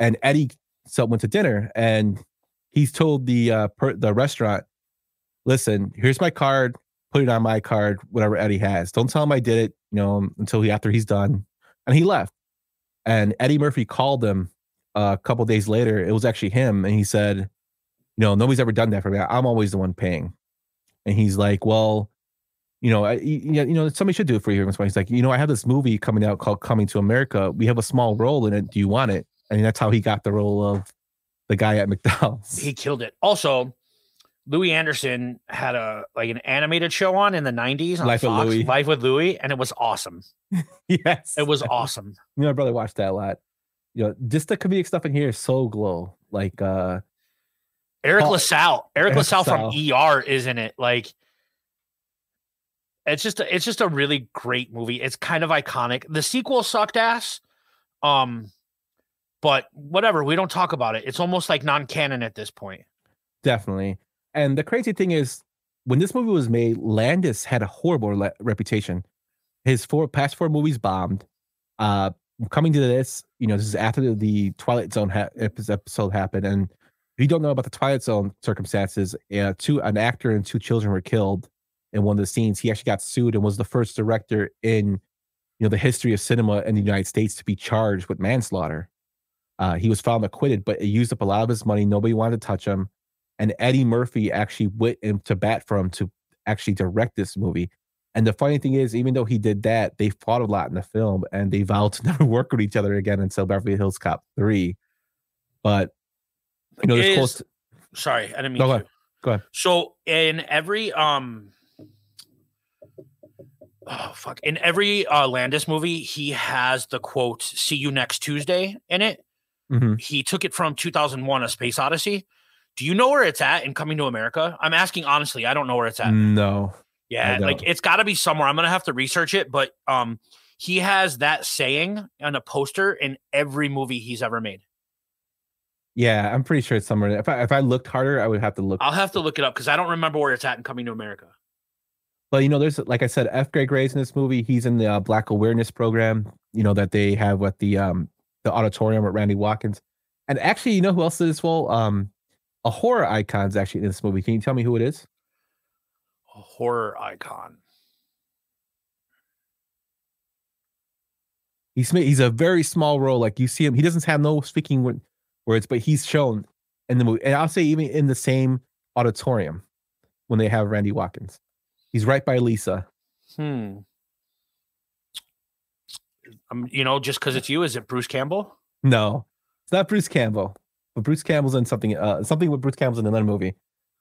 And Eddie went to dinner, and he's told the restaurant, "Listen, here's my card. Put it on my card, whatever Eddie has. Don't tell him I did it, you know, until after he's done." And he left. And Eddie Murphy called him a couple days later. It was actually him, and he said, "You know, nobody's ever done that for me. I'm always the one paying." And he's like, "Well, you know, somebody should do it for you." He's like, "You know, I have this movie coming out called Coming to America. We have a small role in it. Do you want it?" And that's how he got the role of the guy at McDonald's. He killed it. Also, Louis Anderson had an animated show on in the 90s on Life with Fox, Louis. Life with Louis, and it was awesome. Yes. It was awesome. My brother watched that a lot. Just the comedic stuff in here is so glow. Like Eric LaSalle. Eric LaSalle from ER is in it. Like it's just a really great movie. It's kind of iconic. The sequel sucked ass. But whatever, we don't talk about it. It's almost like non-canon at this point. Definitely. And the crazy thing is, when this movie was made, Landis had a horrible reputation. His past four movies bombed. Coming to this, this is after the Twilight Zone episode happened. And if you don't know about the Twilight Zone circumstances, an actor and 2 children were killed in one of the scenes. He actually got sued and was the first director in the history of cinema in the United States to be charged with manslaughter. He was found acquitted, but it used up a lot of his money. Nobody wanted to touch him. And Eddie Murphy actually went to bat for him to actually direct this movie. And the funny thing is, even though he did that, they fought a lot in the film and they vowed to never work with each other again until Beverly Hills Cop 3. But, sorry, I didn't mean to. Go ahead. So in every, in every Landis movie, he has the quote, "See you next Tuesday" in it. Mm-hmm. He took it from 2001, A Space Odyssey. Do you know where it's at in Coming to America? I'm asking honestly. I don't know where it's at. No. Yeah, like it's got to be somewhere. I'm going to have to research it. But he has that saying on a poster in every movie he's ever made. Yeah, I'm pretty sure it's somewhere. If I looked harder, I would have to look. I'll have to look it up because I don't remember where it's at in Coming to America. But, there's, like I said, F. Greg Gray's in this movie. He's in the Black Awareness program, that they have at the auditorium with Randy Watkins. And actually, who else is as well? A horror icon's actually in this movie. Can you tell me who it is? A horror icon. He's a very small role. Like you see him, he doesn't have no speaking words, but he's shown in the movie. And I'll say even in the same auditorium when they have Randy Watkins. He's right by Lisa. Just because it's you, is it Bruce Campbell? No, it's not Bruce Campbell. But Bruce Campbell's in something with Bruce Campbell's in another movie.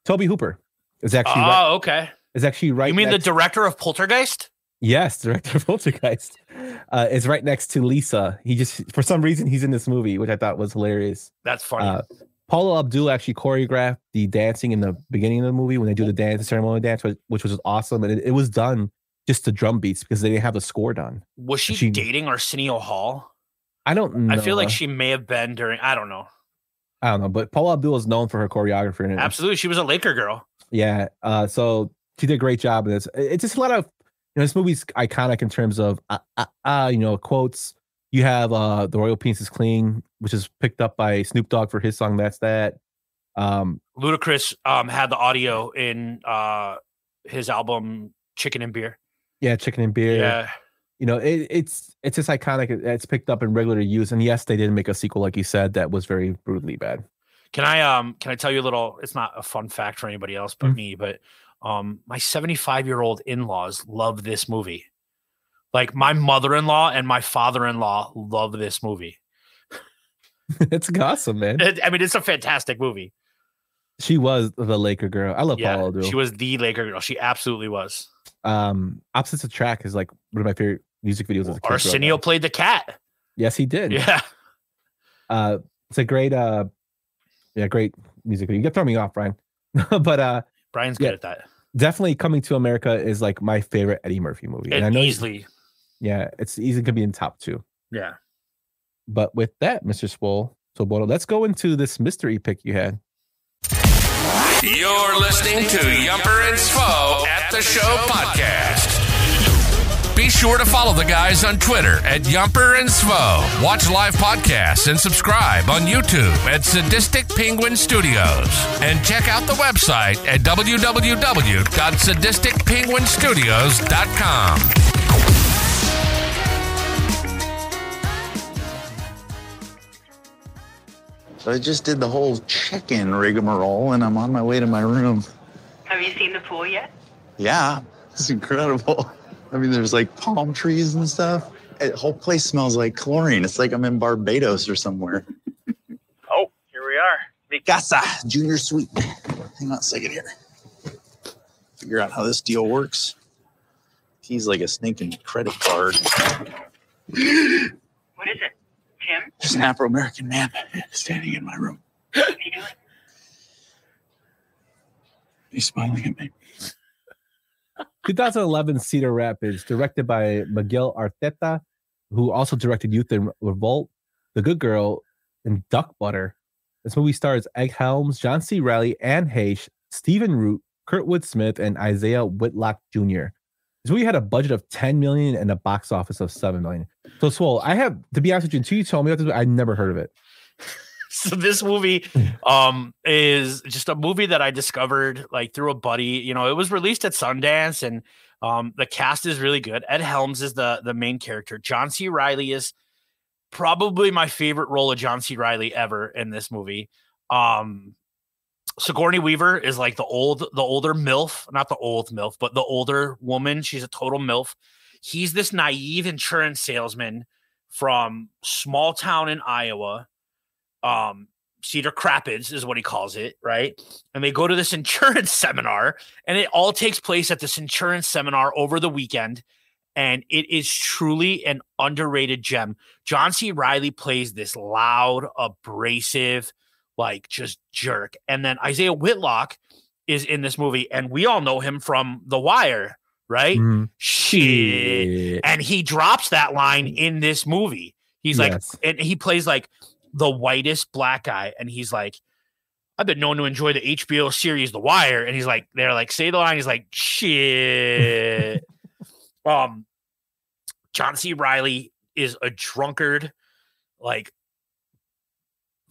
Toby Hooper is actually okay. Is actually right. You mean the director of Poltergeist? Yes, director of Poltergeist. Is right next to Lisa. He just, for some reason, he's in this movie, which I thought was hilarious. That's funny. Paula Abdul actually choreographed the dancing in the beginning of the movie when they do the ceremonial dance, which was awesome. And it was done just to drum beats because they didn't have the score done. Was she dating Arsenio Hall? I don't know. I feel like she may have been during, I don't know. But Paula Abdul is known for her choreography. Absolutely. She was a Laker girl. Yeah. So she did a great job in this. It's just a lot of, this movie's iconic in terms of, quotes. You have The Royal Penis is Clean, which is picked up by Snoop Dogg for his song That's That. Ludacris had the audio in his album Chicken and Beer. Yeah, Chicken and Beer. Yeah. It's just iconic. It's picked up in regular use. And yes, they did make a sequel, like you said, that was very brutally bad. Can I tell you a little, it's not a fun fact for anybody else but me, but my 75-year-old in-laws love this movie. Like my mother-in-law and my father-in-law love this movie. It's awesome, man. It's a fantastic movie. She was the Laker girl. I love Paula Abdul. She was the Laker girl. She absolutely was. Opposites Attract is like one of my favorite music videos as a kid. Arsenio played the cat. Yes, he did. Yeah. It's a great great music video. You got to throw me off, Brian. But Brian's good at that. Definitely Coming to America is like my favorite Eddie Murphy movie. And I know easily. It's easily gonna be in top 2. Yeah. But with that, Mr. Swoboto, let's go into this mystery pick you had. You're listening to Yumper and Svo at the Show podcast. Be sure to follow the guys on Twitter at Yumper and Svo. Watch live podcasts and subscribe on YouTube at Sadistic Penguin Studios. And check out the website at www.sadisticpenguinstudios.com. So I just did the whole check-in rigmarole, and I'm on my way to my room. Have you seen the pool yet? Yeah, it's incredible. There's like palm trees and stuff. The whole place smells like chlorine. It's like I'm in Barbados or somewhere. Oh, here we are. Mi casa, Junior Suite. Hang on a second here. Figure out how this deal works. He's like a stinking credit card. What is it? Tim? There's an Afro-American man standing in my room. What's he doing? He's smiling at me. 2011 Cedar Rapids, directed by Miguel Arteta, who also directed Youth in Revolt, The Good Girl, and Duck Butter. This movie stars Egg Helms, John C. Reilly, Anne Heche, Stephen Root, Kurtwood Smith, and Isaiah Whitlock Jr. This movie had a budget of $10 million and a box office of $7 million. So, Swole, I have, to be honest with you, until you told me about this, I never heard of it. So this movie is just a movie that I discovered like through a buddy. You know, it was released at Sundance, and the cast is really good. Ed Helms is the main character. John C. Reilly is probably my favorite role of John C. Reilly ever in this movie. Sigourney Weaver is like the older MILF, not the old MILF, but the older woman. She's a total MILF. He's this naive insurance salesman from small town in Iowa. Cedar Rapids is what he calls it, right? And they go to this insurance seminar, and it all takes place at this insurance seminar over the weekend. And it is truly an underrated gem. John C. Reilly plays this loud, abrasive, like just jerk. And then Isaiah Whitlock is in this movie, and we all know him from The Wire, right? Shit. And he drops that line in this movie. He's like, and he plays like the whitest black guy, and he's like, I've been known to enjoy the HBO series The Wire, and he's like, they're like, say the line, he's like, shit. John C. Reilly is a drunkard, like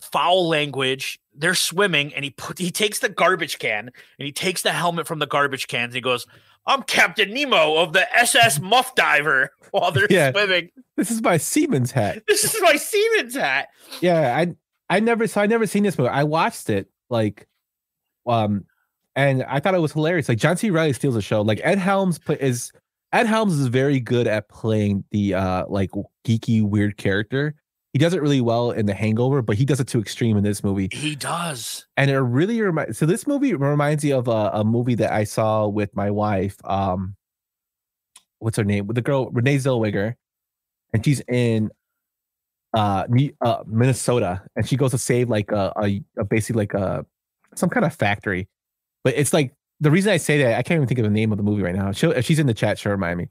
foul language. They're swimming, and he takes the garbage can, and he takes the helmet from the garbage cans, and he goes, I'm Captain Nemo of the SS Muff Diver, while they're swimming. This is my Siemens hat. This is my Siemens hat. Yeah, I never seen this movie. I watched it and I thought it was hilarious. Like John C. Reilly steals the show. Like Ed Helms is very good at playing the like geeky weird character. He does it really well in The Hangover, but he does it to extreme in this movie. He does. And it really reminds. So this movie reminds me of a movie that I saw with my wife. What's her name? With the girl Renee Zellweger, and she's in Minnesota, and she goes to save like a basically like some kind of factory. But it's like, the reason I say that, I can't even think of the name of the movie right now. If she's in the chat, she'll remind me.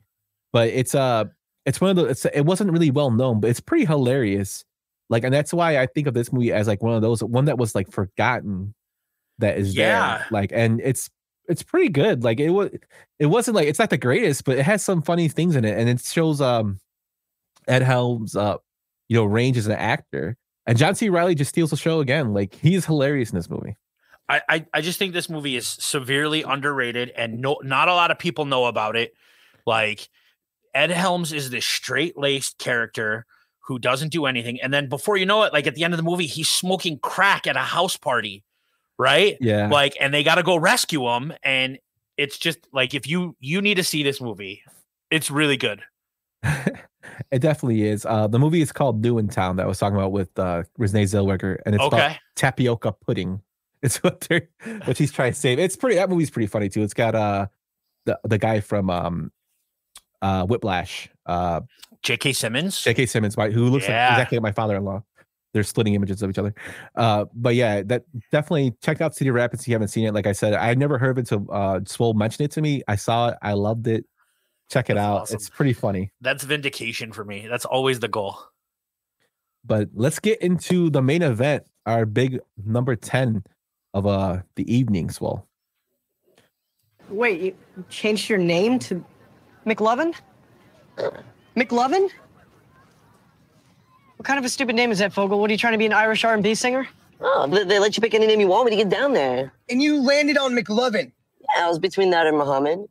But it's one of those. It wasn't really well known, but it's pretty hilarious. Like, and that's why I think of this movie as like one of those, one that was like forgotten, that is there. Like, and it's pretty good. Like it wasn't like, it's not the greatest, but it has some funny things in it, and it shows Ed Helms range as an actor, and John C. Reilly just steals the show again. Like, he's hilarious in this movie. I just think this movie is severely underrated, and not a lot of people know about it. Like, Ed Helms is this straight-laced character who doesn't do anything, and then before you know it, like at the end of the movie, he's smoking crack at a house party, right? Yeah. Like, and they got to go rescue him, and it's just like, if you need to see this movie, it's really good. It definitely is. The movie is called New in Town, that I was talking about with Renee Zellweger, and it's about tapioca pudding. It's what he's trying to save. That movie's pretty funny too. It's got the guy from Whiplash, J.K. Simmons, who looks like exactly like my father-in-law. They're splitting images of each other. But yeah, that definitely check out Cedar Rapids if you haven't seen it. Like I said, I never heard of it until Swole mentioned it to me. I saw it, I loved it. Check it out. Awesome. It's pretty funny. That's vindication for me. That's always the goal. But let's get into the main event, our big number 10 of the evening, Swole. Wait, you changed your name to McLovin? McLovin? What kind of a stupid name is that, Fogel? What, are you trying to be an Irish R&B singer? Oh, they let you pick any name you want when you get down there. And you landed on McLovin. Yeah, I was between that and Muhammad.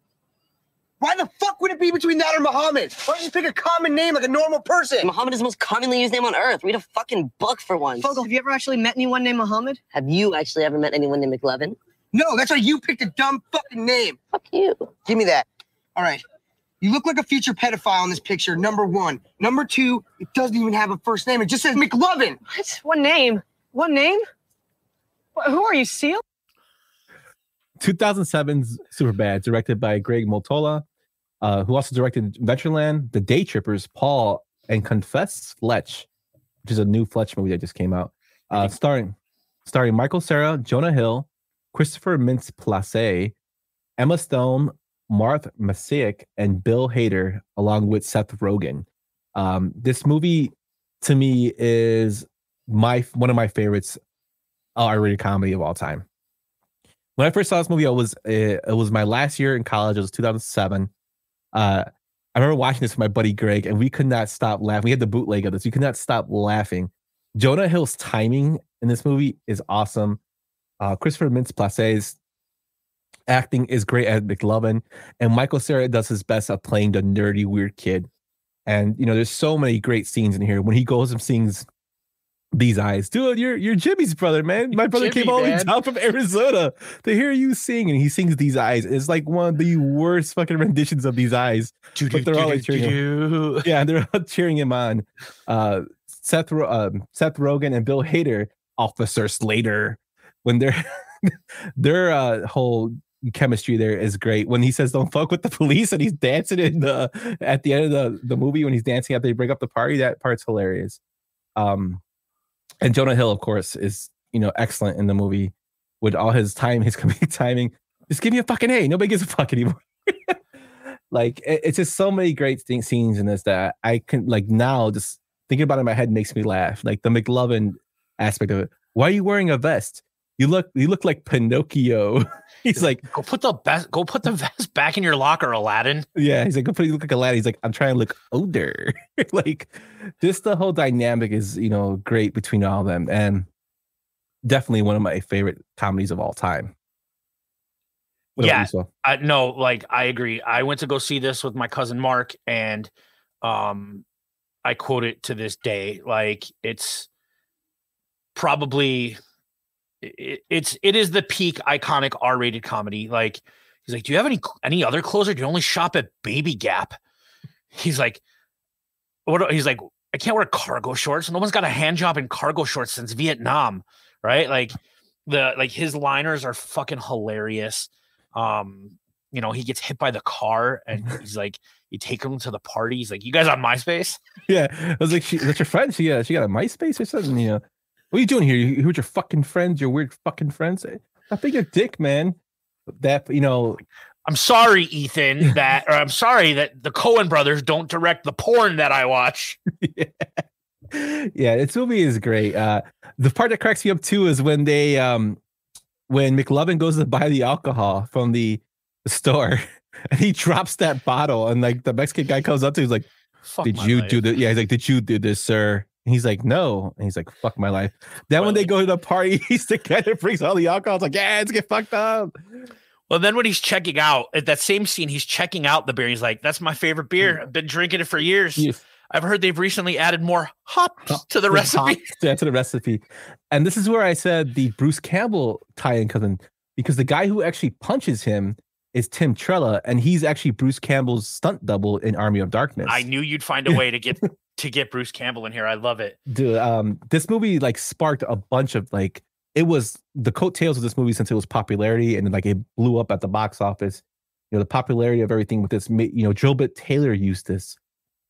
Why the fuck would it be between that or Muhammad? Why don't you just pick a common name like a normal person? Muhammad is the most commonly used name on earth. Read a fucking book for once. Fogel, have you ever actually met anyone named Muhammad? Have you actually ever met anyone named McLovin? No, that's why you picked a dumb fucking name. Fuck you. Give me that. All right. You look like a future pedophile in this picture, number one. Number two, it doesn't even have a first name. It just says McLovin. What? One name? One name? Who are you, Seal? 2007's Superbad, directed by Greg Mottola, who also directed Adventureland, The Day Trippers, Paul, and Confess Fletch, which is a new Fletch movie that just came out, starring Michael Cera, Jonah Hill, Christopher Mintz-Plasse, Emma Stone, Marth Masiak, and Bill Hader, along with Seth Rogen. This movie, to me, is one of my favorites R-rated comedy of all time. When I first saw this movie, it was my last year in college. It was 2007. I remember watching this with my buddy Greg, and we could not stop laughing. We had the bootleg of this. We could not stop laughing. Jonah Hill's timing in this movie is awesome. Christopher Mintz-Plasse's acting is great as McLovin, and Michael Cera does his best at playing the nerdy, weird kid. And there's so many great scenes in here when he goes and sings These Eyes. Dude, you're Jimmy's brother, man. My brother came all the way down from Arizona to hear you sing, and he sings These Eyes. It's like one of the worst fucking renditions of These Eyes. But they're all like cheering him. Yeah, they're all cheering him on. Seth Rogen and Bill Hader, Officer Slater, when their whole chemistry there is great. When he says "Don't fuck with the police" and he's dancing at the end of the movie when he's dancing after they break up the party, that part's hilarious. And Jonah Hill, of course, is excellent in the movie with all his comedic timing. Just give me a fucking A. Nobody gives a fuck anymore. Like it's just so many great scenes in this that I can now just thinking about it in my head makes me laugh. Like the McLovin aspect of it. Why are you wearing a vest? You look like Pinocchio. He's like, go put the vest back in your locker, Aladdin. Yeah, he's like, you look like Aladdin. He's like, I'm trying to look older. Like, just the whole dynamic is, great between all of them, and definitely one of my favorite comedies of all time. I agree. I went to go see this with my cousin Mark, and I quote it to this day. Like, it's probably. It is the peak iconic R-rated comedy. Like, he's like, do you have any other clothes, or do you only shop at Baby Gap? He's like, what? He's like, I can't wear cargo shorts. No one's got a hand job in cargo shorts since Vietnam, right? Like his liners are fucking hilarious. He gets hit by the car, and he's like, you take him to the party. He's like, you guys on MySpace? Yeah, I was like, that's your friend. She got a MySpace or something, What are you doing here? You with your fucking friends, your weird fucking friends? I think you're a dick, man. That I'm sorry, Ethan. I'm sorry that the Coen brothers don't direct the porn that I watch. Yeah, this movie is great. The part that cracks me up too is when when McLovin goes to buy the alcohol from the store, and he drops that bottle, and like the Mexican guy comes up to him, he's like, "Did you do this?" Yeah, he's like, "Did you do this, sir?" And he's like, no. And he's like, fuck my life. Then when they go to the party, he's the guy that brings all the alcohol. It's like, yeah, let's get fucked up. Well, then when he's checking out, at that same scene, he's checking out the beer. He's like, that's my favorite beer. I've been drinking it for years. Yes. I've heard they've recently added more hops to the recipe. To the recipe. And this is where I said the Bruce Campbell tie-in comes in, because the guy who actually punches him is Tim Trella, and he's actually Bruce Campbell's stunt double in Army of Darkness. I knew you'd find a way to get Bruce Campbell in here. I love it. Dude, this movie sparked a bunch of it was the coattails of this movie since it was popularity, and it blew up at the box office. The popularity of everything with this, Drillbit Taylor used this,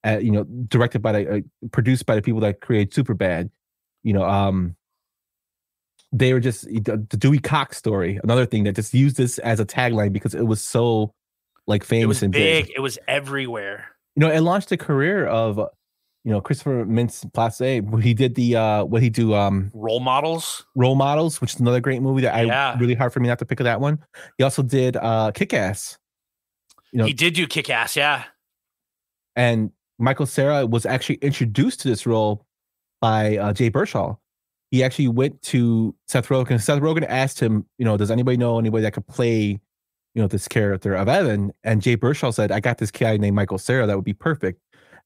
directed by produced by the people that created Superbad. They were just the Dewey Cox story, another thing that just used this as a tagline because it was so famous and big. It was everywhere. It launched the career of Christopher Mintz-Plasse. He did Role Models, which is another great movie that really hard for me not to pick that one. He also did Kick-Ass. He did do Kick-Ass, yeah. And Michael Cera was actually introduced to this role by Jay Baruchel. He actually went to Seth Rogen. Seth Rogen asked him, does anybody know anybody that could play, this character of Evan? And Jay Baruchel said, I got this guy named Michael Cera that would be perfect.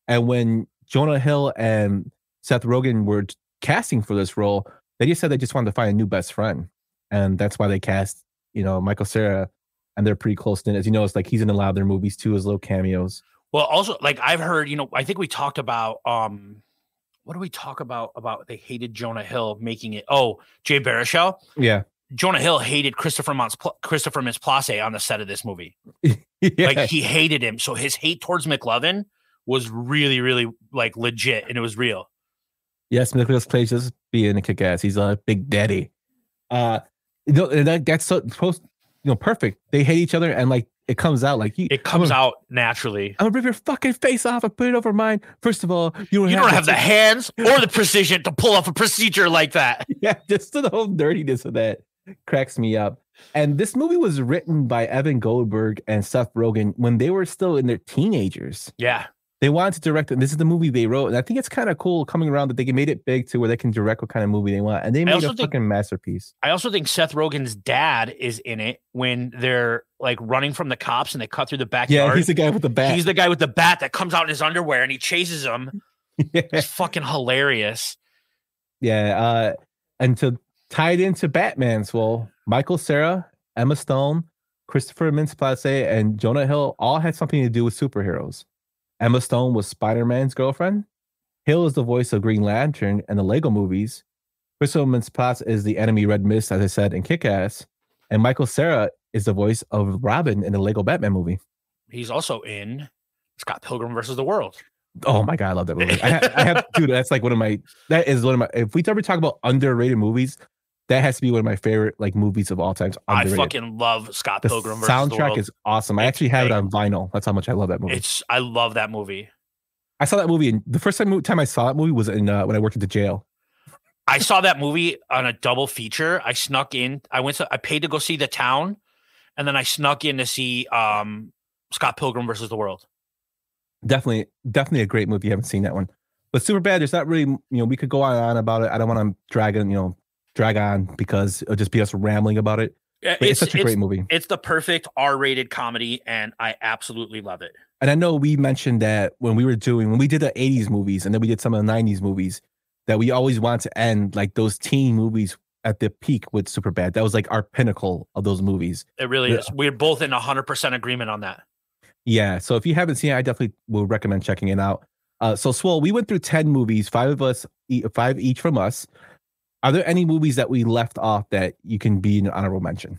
And when Jonah Hill and Seth Rogen were casting for this role, they just said they just wanted to find a new best friend. And that's why they cast, Michael Cera, and they're pretty close to it. As you know, it's he's in a lot of their movies too, as little cameos. Well, also, I've heard, I think we talked about, what do we talk about they hated Jonah Hill making it? Oh, Jay Baruchel. Yeah. Jonah Hill hated Christopher Mintz-Plasse on the set of this movie. Yeah. Like he hated him. So his hate towards McLovin was really, really like legit, and it was real. Yes, Nicholas Cage is being a kick-ass. He's a big daddy. That's so perfect. They hate each other, and like it comes out like it comes out naturally. I'm gonna rip your fucking face off and put it over mine. First of all, you don't have the hands or the precision to pull off a procedure like that. Yeah, just the whole dirtiness of that cracks me up. And this movie was written by Evan Goldberg and Seth Rogen when they were still in their teenagers. Yeah. They wanted to direct it. And this is the movie they wrote. And I think it's kind of cool coming around that they made it big to where they can direct what kind of movie they want. And they made a fucking masterpiece. I also think Seth Rogen's dad is in it when they're like running from the cops and they cut through the backyard. Yeah, he's the guy with the bat. He's the guy with the bat that comes out in his underwear and he chases him. Yeah. It's fucking hilarious. Yeah. And to tie it into Batman's, Michael Cera, Emma Stone, Christopher Mintz-Plasse, and Jonah Hill all had something to do with superheroes. Emma Stone was Spider-Man's girlfriend. Hill is the voice of Green Lantern in the Lego movies. Christopher Mintz-Plasse is the enemy Red Mist, as I said, in Kick-Ass. And Michael Cera is the voice of Robin in the Lego Batman movie. He's also in Scott Pilgrim versus the World. Oh my God, I love that movie. I have, dude, that's like if we ever talk about underrated movies, that has to be one of my favorite like movies of all time. I fucking love Scott Pilgrim versus the World. The soundtrack is awesome. I actually have it on vinyl. That's how much I love that movie. I love that movie. I saw that movie, and the first time I saw that movie was when I worked at the jail. I saw that movie on a double feature. I snuck in. I paid to go see The Town, and then I snuck in to see Scott Pilgrim versus the World. Definitely a great movie. You haven't seen that one, but Superbad. There's not really, we could go on about it. I don't want to drag on because it'll just be us rambling about it. Yeah, it's such a great movie. It's the perfect R-rated comedy, and I absolutely love it. And I know we mentioned that when we did the 80s movies and then we did some of the 90s movies, that we always want to end like those teen movies at the peak with Superbad. That was like our pinnacle of those movies. It really is. We're both in 100% agreement on that. Yeah. So if you haven't seen it, I definitely will recommend checking it out. So Swole, we went through 10 movies, 5 each from us. Are there any movies that we left off that you can be an honorable mention?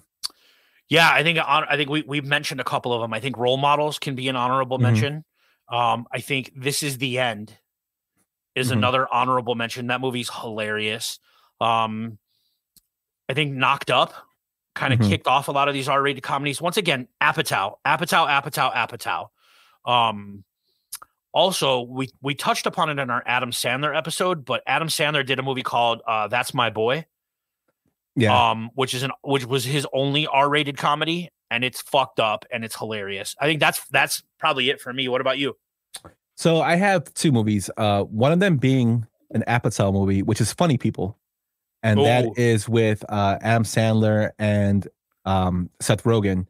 Yeah, I think we've mentioned a couple of them. I think Role Models can be an honorable mention. I think This Is the End is another honorable mention. That movie's hilarious. I think Knocked Up kind of kicked off a lot of these R-rated comedies. Once again, Apatow. Also, we touched upon it in our Adam Sandler episode, but Adam Sandler did a movie called That's My Boy. Yeah. Which was his only R-rated comedy, and it's fucked up and it's hilarious. I think that's probably it for me. What about you? So I have 2 movies. One of them being an Apatow movie, which is Funny People, and that is with Adam Sandler and Seth Rogen.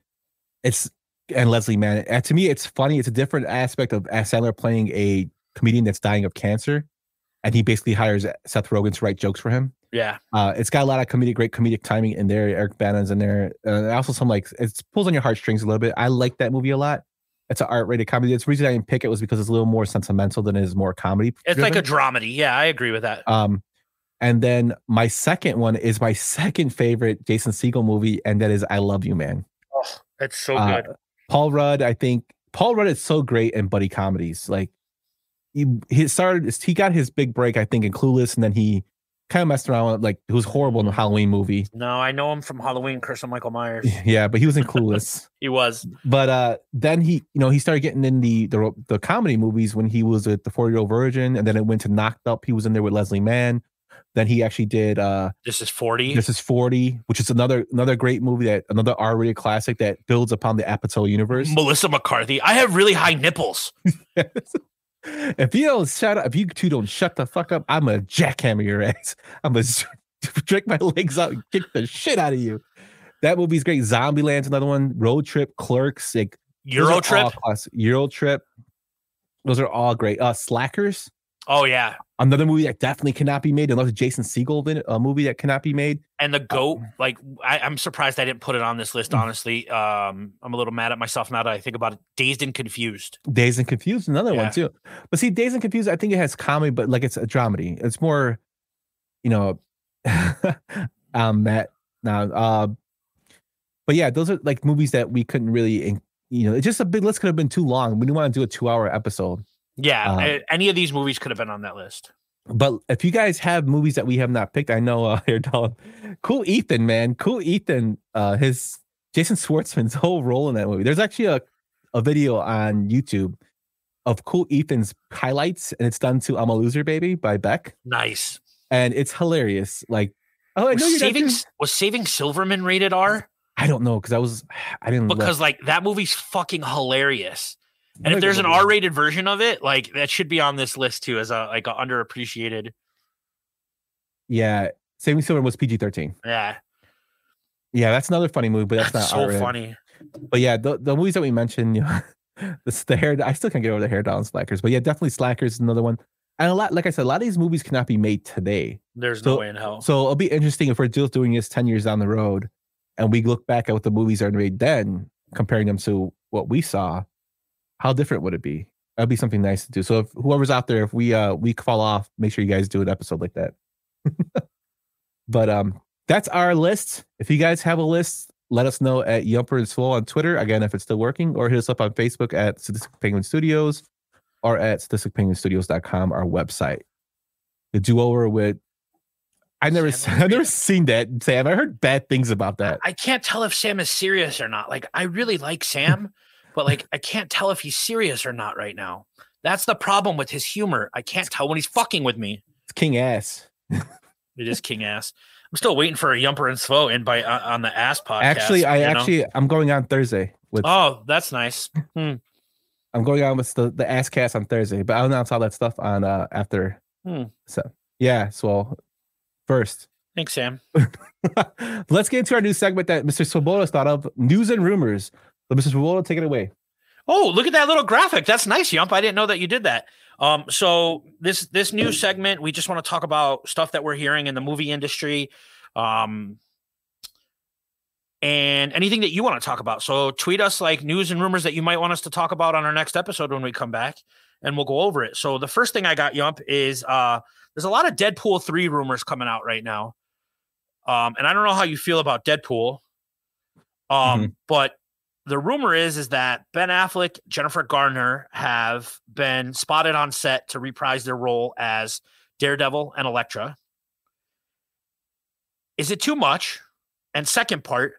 And Leslie Mann. And to me, it's funny. It's a different aspect of Sandler playing a comedian that's dying of cancer, and he basically hires Seth Rogen to write jokes for him. Yeah. It's got a lot of great comedic timing in there. Eric Bana's in there. Also some it pulls on your heartstrings a little bit. I like that movie a lot. It's an R-rated comedy. The reason I didn't pick it was because it's a little more sentimental than it is more comedy. It's like a dramedy. Yeah, I agree with that. And then my second one is my second favorite Jason Segel movie, and that is I Love You, Man. Oh, it's so good. Paul Rudd, I think Paul Rudd is so great in buddy comedies. Like he got his big break, I think, in Clueless, and then he kind of messed around with, like, it was horrible in the Halloween movie. No, I know him from Halloween, Curse of Michael Myers. Yeah, but he was in Clueless. He was. But then he started getting in the comedy movies when he was at The 40-Year-Old Virgin, and then it went to Knocked Up. He was in there with Leslie Mann. Then he actually did This Is 40. This Is 40, which is another great movie, another R-rated classic that builds upon the Apatow universe. Melissa McCarthy. I have really high nipples. If you two don't shut the fuck up, I'm gonna jackhammer your ass. I'm gonna drag my legs out and kick the shit out of you. That movie's great. Zombieland's another one. Road Trip, Clerks, Euro Trip. Those are all great. Slackers. Oh yeah, another movie that definitely cannot be made. Another Jason Segel movie that cannot be made. And The Goat. I'm surprised I didn't put it on this list. Honestly, I'm a little mad at myself now that I think about it. Dazed and Confused. Dazed and Confused, another one too. But see, Dazed and Confused, I think it has comedy, but like it's a dramedy. It's more, Matt. now. But yeah, those are like movies that we couldn't really, it's just a big list. Could have been too long. We didn't want to do a 2-hour episode. Yeah, any of these movies could have been on that list. But if you guys have movies that we have not picked, I know here, Don, Cool Ethan, man, Cool Ethan, his Jason Schwartzman's whole role in that movie. There's actually a video on YouTube of Cool Ethan's highlights, and it's done to "I'm a Loser, Baby" by Beck. Nice, and it's hilarious. Like, was Saving Silverman rated R? I don't know because I didn't because look. like that movie's fucking hilarious. And if there's an R-rated version of it, like that should be on this list too as a underappreciated. Yeah, Saving Silverman was PG-13. Yeah, that's another funny movie, but that's not so R-rated. funny. But yeah, the movies that we mentioned, the hair. I still can't get over the hair down Slackers, but yeah, definitely Slackers is another one. And a lot, like I said, a lot of these movies cannot be made today. There's no way in hell. So it'll be interesting if we're just doing this 10 years down the road, and we look back at what the movies are made then, comparing them to what we saw. How different would it be? That'd be something nice to do. So if whoever's out there, if we fall off, make sure you guys do an episode like that. But that's our list. If you guys have a list, let us know at Yumper and Svo on Twitter. Again, if it's still working, or hit us up on Facebook at Sadistic Penguin Studios or at sadisticpenguinstudios.com, our website. The do-over with I've never seen that, Sam. I heard bad things about that. I can't tell if Sam is serious or not. Like, I really like Sam. But like, I can't tell if he's serious or not right now. That's the problem with his humor. I can't tell when he's fucking with me. It's king ass. It is king ass. I'm still waiting for a Yumper and Svo invite on the ass I'm podcast. I'm going on Thursday. Oh, that's nice. I'm going on with the ass cast on Thursday, but I'll announce all that stuff on after. So yeah, so first. Thanks, Sam. Let's get into our new segment that Mr. Swoboda's thought of, News and Rumors. So Mr. Swoboda, take it away. Oh, look at that little graphic. That's nice, Yump. I didn't know that you did that. So this new segment, we just want to talk about stuff that we're hearing in the movie industry, and anything that you want to talk about. So tweet us like news and rumors that you might want us to talk about on our next episode when we come back, and we'll go over it. So the first thing I got, Yump, is there's a lot of Deadpool 3 rumors coming out right now. And I don't know how you feel about Deadpool, but the rumor is that Ben Affleck, Jennifer Garner have been spotted on set to reprise their role as Daredevil and Elektra. Is it too much? And second part,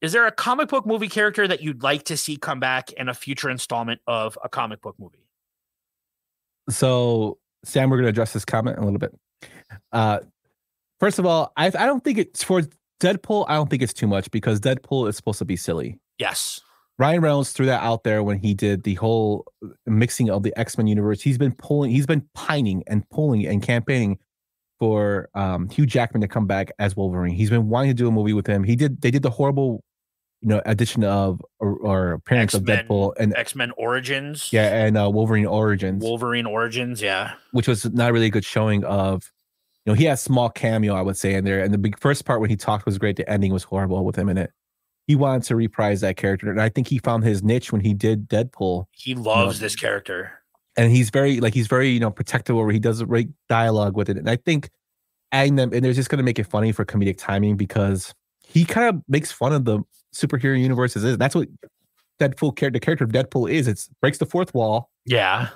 is there a comic book movie character that you'd like to see come back in a future installment of a comic book movie? So, Sam, we're going to address this comment in a little bit. First of all, I don't think it's for Deadpool. I don't think it's too much because Deadpool is supposed to be silly. Yes. Ryan Reynolds threw that out there when he did the whole mixing of the X-Men universe. He's been pining and pulling and campaigning for Hugh Jackman to come back as Wolverine. He's been wanting to do a movie with him. They did the horrible, addition of or appearance of Deadpool and X-Men Origins. Yeah, and Wolverine Origins. Wolverine Origins, yeah. Which was not really a good showing of, he had a small cameo, I would say, in there. And the big first part when he talked was great. The ending was horrible with him in it. He wanted to reprise that character, and I think he found his niche when he did Deadpool. He loves this character, and he's very protective over. He does great dialogue with it, and I think adding them in there's just going to make it funny for comedic timing because he kind of makes fun of the superhero universe as is. That's what the character of Deadpool is. It breaks the fourth wall. Yeah,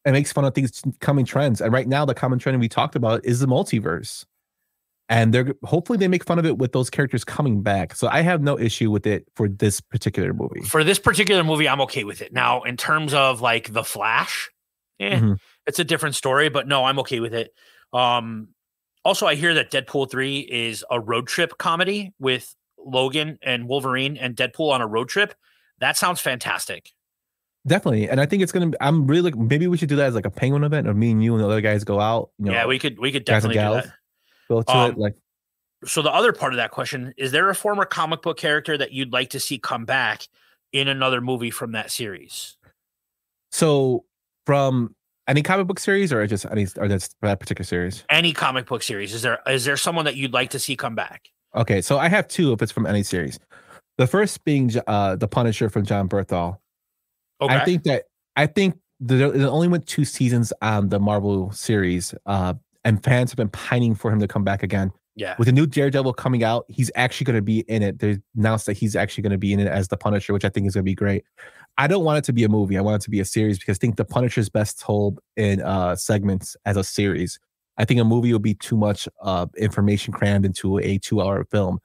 and makes fun of things coming trends. And right now, the common trend we talked about is the multiverse. And hopefully they make fun of it with those characters coming back. So I have no issue with it for this particular movie. For this particular movie, I'm okay with it. Now, in terms of like The Flash, it's a different story, but no, I'm okay with it. Also, I hear that Deadpool 3 is a road trip comedy with Logan and Wolverine and Deadpool on a road trip. That sounds fantastic. Definitely. And I think it's going to, I'm really, maybe we should do that as like a Penguin event, or me and you and the other guys go out. Yeah, we could definitely do that. Go to it, like. So the other part of that question, is there a former comic book character that you'd like to see come back in another movie from that series? So from any comic book series or just any, or that's that particular series? Any comic book series. Is there someone that you'd like to see come back? Okay, so I have two if it's from any series. The first being the Punisher from John Bernthal. Okay. I think there only went 2 seasons on the Marvel series, and fans have been pining for him to come back again. Yeah. With the new Daredevil coming out, he's actually going to be in it. They announced that he's actually going to be in it as the Punisher, which I think is going to be great. I don't want it to be a movie. I want it to be a series because I think the Punisher is best told in segments as a series. I think a movie will be too much information crammed into a 2-hour film.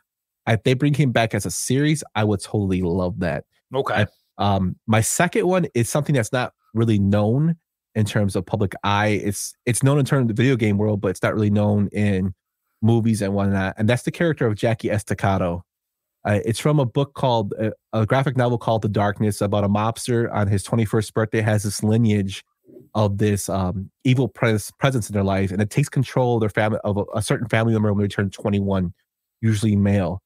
If they bring him back as a series, I would totally love that. Okay. My second one is something that's not really known in terms of public eye. It's known in terms of the video game world, but it's not really known in movies and whatnot. And that's the character of Jackie Estacado. It's from a book called a graphic novel called The Darkness, about a mobster on his 21st birthday has this lineage of this evil presence in their life, and it takes control of their family, of a certain family member when they turn 21, usually male.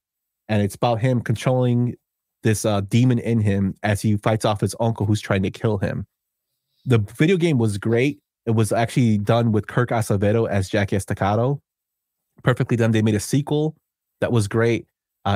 And it's about him controlling this demon in him as he fights off his uncle who's trying to kill him. The video game was great. It was actually done with Kirk Acevedo as Jackie Estacado. Perfectly done. They made a sequel that was great.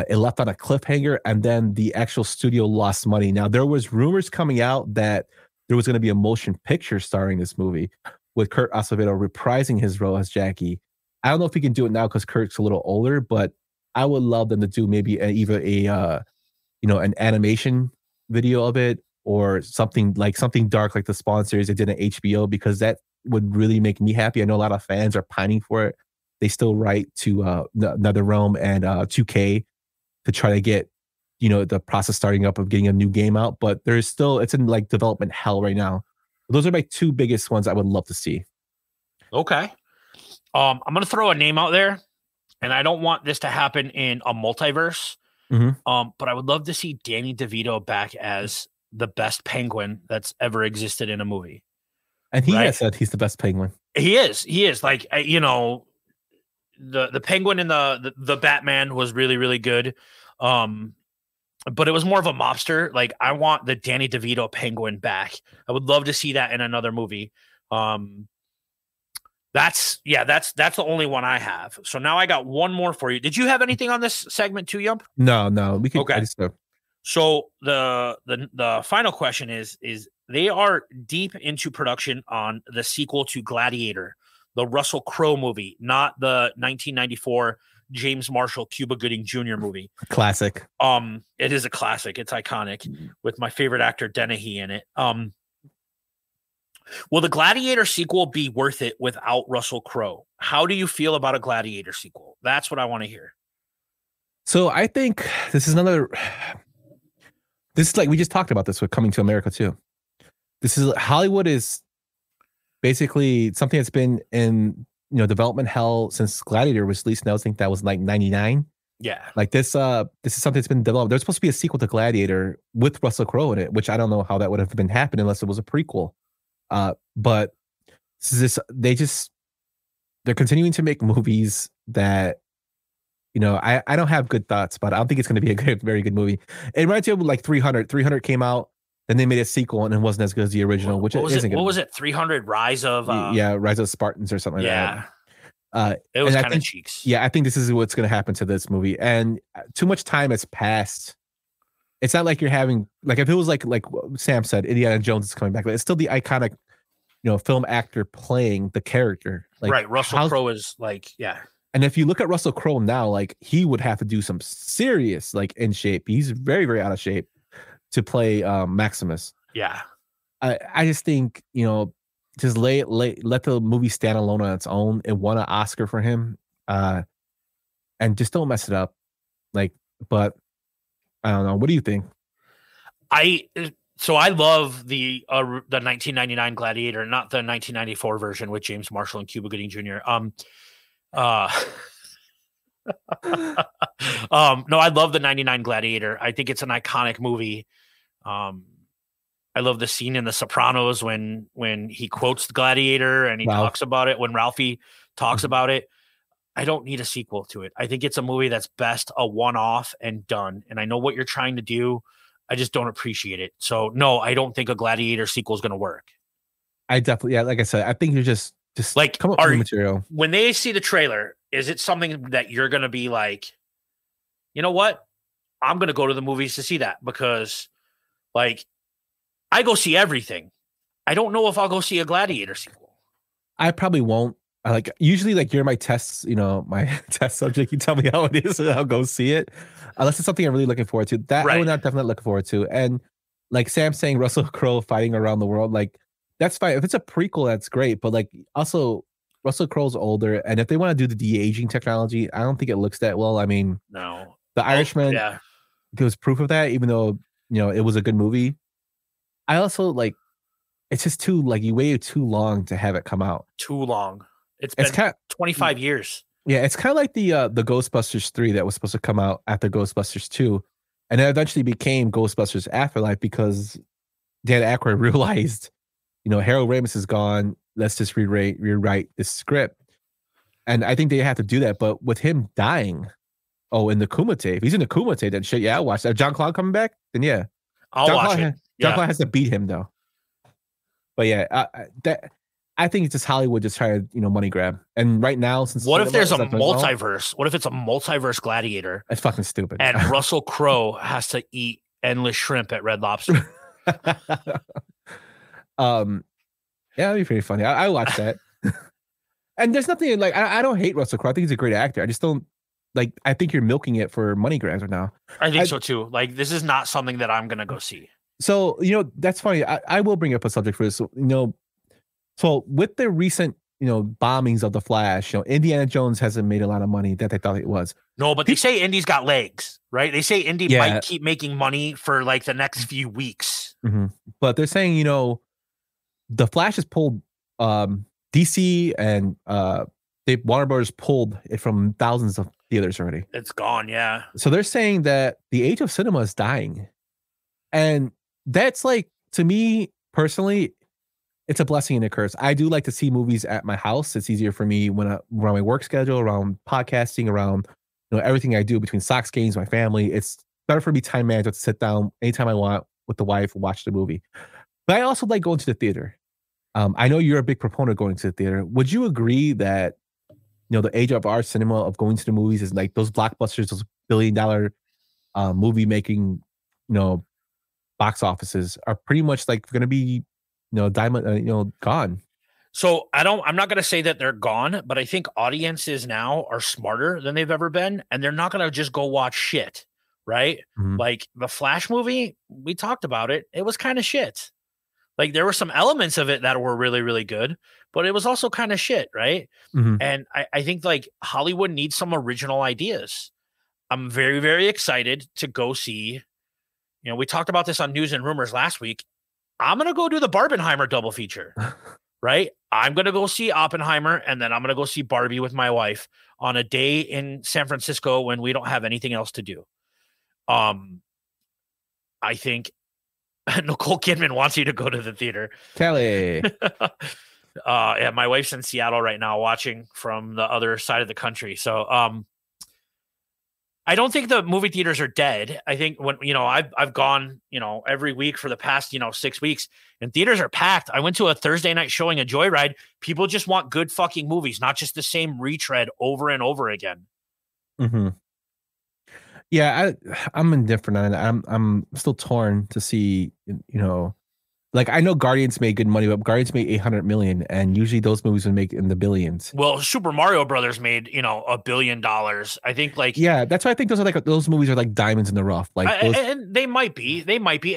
It left on a cliffhanger, and then the actual studio lost money. Now, there was rumors coming out that there was going to be a motion picture starring this movie with Kirk Acevedo reprising his role as Jackie. I don't know if he can do it now because Kirk's a little older, but I would love them to do maybe either an animation video of it or something dark like the Spawn series they did on HBO, because that would really make me happy. I know a lot of fans are pining for it. They still write to NetherRealm and 2K to try to get the process starting up of getting a new game out, but it's in like development hell right now. Those are my two biggest ones I would love to see. Okay. I'm gonna throw a name out there, and I don't want this to happen in a multiverse. But I would love to see Danny DeVito back as the best Penguin that's ever existed in a movie. And he has said he's the best Penguin. He is. Like, the Penguin in the Batman was really, really good. But it was more of a mobster. Like, I want the Danny DeVito Penguin back. I would love to see that in another movie. That's the only one I have. So now I got one more for you. Did you have anything on this segment too, Yump? No, we can. Okay. So the final question is they are deep into production on the sequel to Gladiator, the Russell Crowe movie, not the 1994 James Marshall Cuba Gooding Jr. movie. Classic. It is a classic. It's iconic with my favorite actor Dennehy in it. Will the Gladiator sequel be worth it without Russell Crowe? How do you feel about a Gladiator sequel? That's what I want to hear. So I think this is like, we just talked about this with Coming to America too. Hollywood is basically something that's been in development hell since Gladiator was released. Now I think that was like 99. Yeah. Like this is something that's been developed. There's supposed to be a sequel to Gladiator with Russell Crowe in it, which I don't know how that would have been happening unless it was a prequel. But they're continuing to make movies that, I don't have good thoughts about it. I don't think it's going to be a very good movie. It reminds me of like 300. 300 came out, then they made a sequel and it wasn't as good as the original, which isn't good. What was it? 300 Rise of Rise of Spartans or something like that. It was kind of cheeks. Yeah, I think this is what's going to happen to this movie. And too much time has passed. It's not like you're having, like, if it was like Sam said, Indiana Jones is coming back, but it's still the iconic, film actor playing the character. Like, right. Russell Crowe is like, yeah. And if you look at Russell Crowe now, like, he would have to do some serious, like, in shape. He's very, very out of shape to play Maximus. Yeah. I just think, just let the movie stand alone on its own. It won an Oscar for him. And just don't mess it up. But I don't know. What do you think? I love the 1999 Gladiator, not the 1994 version with James Marshall and Cuba Gooding Jr. No, I love the 99 Gladiator. I think it's an iconic movie. I love the scene in The Sopranos when he quotes the Gladiator and he talks about it, when Ralphie talks about it. I don't need a sequel to it. I think it's a movie that's best a one-off and done. And I know what you're trying to do. I just don't appreciate it. So no, I don't think a Gladiator sequel is going to work. I definitely, like I said, I think you're just like, come up with material. When they see the trailer, is it something that you're going to be like, you know what? I'm going to go to the movies to see that, because like I go see everything. I don't know if I'll go see a Gladiator sequel. I probably won't. like usually like you're my tests, my test subject. You tell me how it is and I'll go see it. Unless it's something I'm really looking forward to. That I would not definitely look forward to. And like Sam saying Russell Crowe fighting around the world, like that's fine. If it's a prequel, that's great. But like also Russell Crowe's older, and if they want to do the de-aging technology, I don't think it looks that well. I mean, no. The Irishman, yeah. There was proof of that, even though it was a good movie. I also like it's just you waited too long to have it come out. Too long. It's been 25 years. Yeah, it's kind of like the Ghostbusters 3 that was supposed to come out after Ghostbusters 2, and it eventually became Ghostbusters Afterlife because Dan Aykroyd realized, Harold Ramis is gone. Let's just rewrite this script, and I think they have to do that. But with him dying, in the Kumite, if he's in the Kumite, then shit, yeah, I'll watch that. John Claude coming back, then yeah, I'll watch it. John Claude has to beat him though. But yeah, I think it's just Hollywood just trying to, money grab. And right now, since what if there's a multiverse? What if it's a multiverse Gladiator? That's fucking stupid. And Russell Crowe has to eat endless shrimp at Red Lobster. Yeah, that'd be pretty funny. I watch that. And there's nothing like I don't hate Russell Crowe. I think he's a great actor. I just don't like. I think you're milking it for money grabs right now. I think so too. Like this is not something that I'm gonna go see. So that's funny. I will bring up a subject for this. So with the recent, bombings of The Flash, Indiana Jones hasn't made a lot of money that they thought it was. No, but they say Indy's got legs, right? They say Indy might keep making money for like the next few weeks. Mm-hmm. But they're saying, The Flash has pulled DC and Warner Brothers pulled it from thousands of theaters already. It's gone, yeah. So they're saying that the age of cinema is dying. And that's like, to me personally, it's a blessing and a curse. I do like to see movies at my house. It's easier for me when around my work schedule, around podcasting, around everything I do between Sox games, my family. It's better for me time management to sit down anytime I want with the wife and watch the movie. But I also like going to the theater. I know you're a big proponent of going to the theater. Would you agree that the age of our cinema of going to the movies is like those blockbusters, those $1 billion movie making box offices are pretty much like going to be gone. So I'm not going to say that they're gone, but I think audiences now are smarter than they've ever been, and they're not going to just go watch shit, right? Mm-hmm. Like the Flash movie, we talked about it. It was kind of shit. Like there were some elements of it that were really, really good, but it was also kind of shit, right? Mm-hmm. And I think like Hollywood needs some original ideas. I'm very, very excited to go see, we talked about this on News and Rumors last week. I'm going to go do the Barbenheimer double feature, right? I'm going to go see Oppenheimer, and then I'm going to go see Barbie with my wife on a day in San Francisco when we don't have anything else to do. I think Nicole Kidman wants you to go to the theater. Kelly. Yeah, my wife's in Seattle right now watching from the other side of the country. So, I don't think the movie theaters are dead. I think when, I've gone, every week for the past, 6 weeks, and theaters are packed. I went to a Thursday night showing of Joyride. People just want good fucking movies, not just the same retread over and over again. Mm-hmm. Yeah, I'm indifferent on it. I'm still torn to see, like I know Guardians made good money, but Guardians made $800 million, and usually those movies would make in the billions. Well, Super Mario Brothers made $1 billion. I think that's why I think those movies are like diamonds in the rough. And they might be,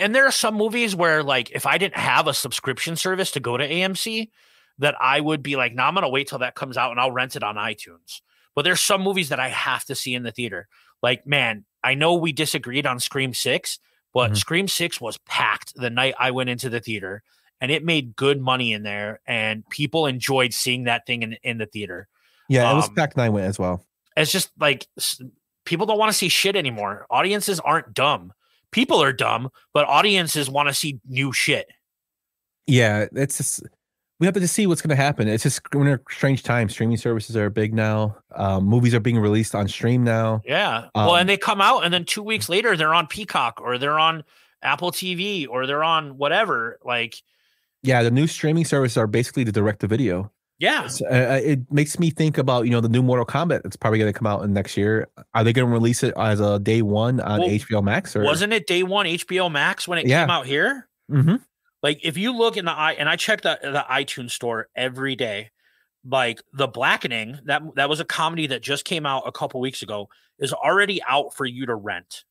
and there are some movies where like if I didn't have a subscription service to go to AMC, that I would be like, I'm gonna wait till that comes out and I'll rent it on iTunes. But there's some movies that I have to see in the theater. Like, man, I know we disagreed on Scream 6. But Scream 6 was packed the night I went into the theater, and it made good money in there, and people enjoyed seeing that thing in the theater. Yeah, it was packed night as well. It's just like people don't want to see shit anymore. Audiences aren't dumb. People are dumb, but audiences want to see new shit. Yeah, it's just we have to just see what's going to happen. It's just we're in a strange time. Streaming services are big now. Movies are being released on stream now. Yeah. Well, and they come out, and then 2 weeks later, they're on Peacock, or they're on Apple TV, or they're on whatever. Like, yeah, the new streaming services are basically the direct-to-video. Yeah. It makes me think about, the new Mortal Kombat that's probably going to come out in next year. Are they going to release it as a day one on HBO Max? Or wasn't it day one HBO Max when it came out here? Mm-hmm. Like if you look in and I check the iTunes store every day, like The Blackening, that was a comedy that just came out a couple weeks ago, is already out for you to rent.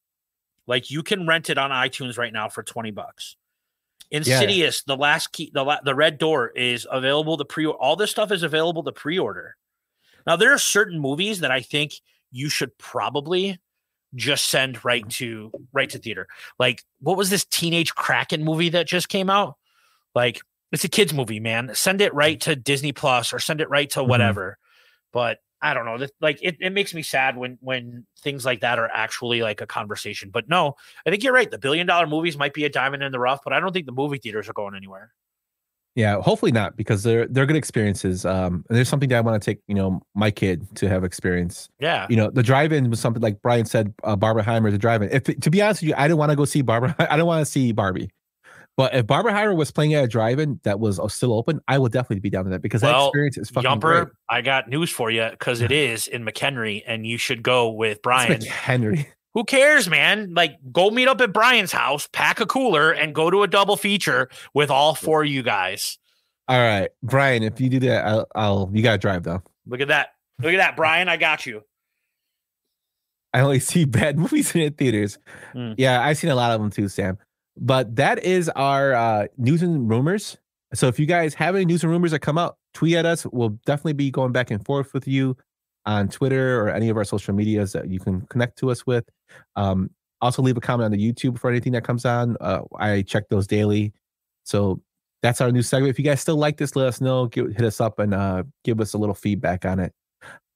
Like you can rent it on iTunes right now for $20. Insidious, The Last Key, the Red Door is available to pre. All this stuff is available to pre-order. Now there are certain movies that I think you should probably just send right to theater. Like what was this Teenage Kraken movie that just came out? Like it's a kids movie, man. Send it right to Disney Plus or send it right to whatever. But I don't know. Like it makes me sad when things like that are actually like a conversation. But no, I think you're right. The $1 billion movies might be a diamond in the rough, but I don't think the movie theaters are going anywhere. Yeah, hopefully not, because they're good experiences. And there's something that I want to take, my kid to have experience. Yeah. The drive-in was something like Brian said, Barbara Heimer, the drive-in. To be honest with you, I didn't want to go see Barbara. I don't want to see Barbie. But if Barbara Heimer was playing at a drive-in that was still open, I would definitely be down with that, because that experience is fucking great. I got news for you, because it is in McHenry, and you should go with Brian. It's McHenry. Who cares, man? Like, go meet up at Brian's house, pack a cooler, and go to a double feature with all four of you guys. All right, Brian, if you do that, you got to drive, though. Look at that. Look at that, Brian. I got you. I only see bad movies in theaters. Yeah, I've seen a lot of them too, Sam. But that is our news and rumors. So if you guys have any news and rumors that come out, tweet at us. We'll definitely be going back and forth with you on Twitter or any of our social medias that you can connect to us with. Also, leave a comment on the YouTube for anything that comes on. I check those daily. So that's our new segment. If you guys still like this, let us know. Hit us up and give us a little feedback on it.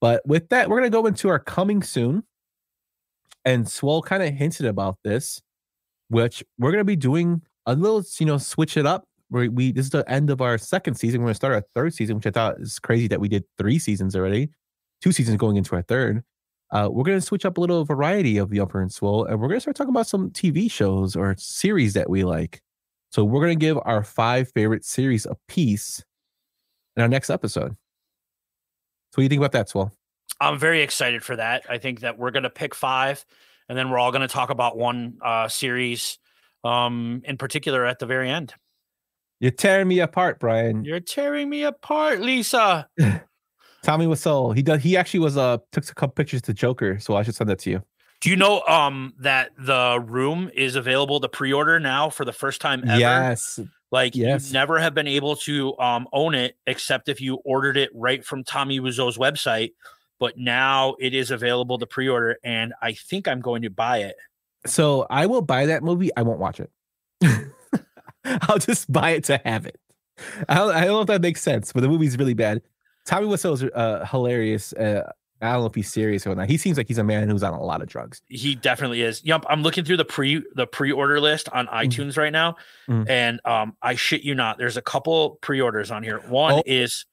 But with that, we're going to go into our coming soon. And Swole kind of hinted about this, which we're going to be doing a little, switch it up. This is the end of our second season. We're going to start our third season, which I thought is crazy that we did 3 seasons already, 2 seasons going into our third. We're going to switch up a little variety of Yumper and Swole, and we're going to start talking about some TV shows or series that we like. So we're going to give our 5 favorite series a piece in our next episode. So what do you think about that, Swole? I'm very excited for that. I think that we're going to pick 5, and then we're all going to talk about one series in particular at the very end. You're tearing me apart, Brian. You're tearing me apart, Lisa. Tommy Wiseau. He actually took a couple pictures to Joker, so I should send that to you. Do you know that The Room is available to pre-order now for the first time ever? Yes. You never have been able to own it except if you ordered it right from Tommy Wiseau's website. But now it is available to pre-order, and I think I'm going to buy it. So I will buy that movie. I won't watch it. I'll just buy it to have it. I don't know if that makes sense, but the movie's really bad. Tommy Wiseau is hilarious. I don't know if he's serious or not. He seems like he's a man who's on a lot of drugs. He definitely is. Yep, I'm looking through the pre-order list on iTunes right now, and I shit you not, there's a couple pre-orders on here. One is,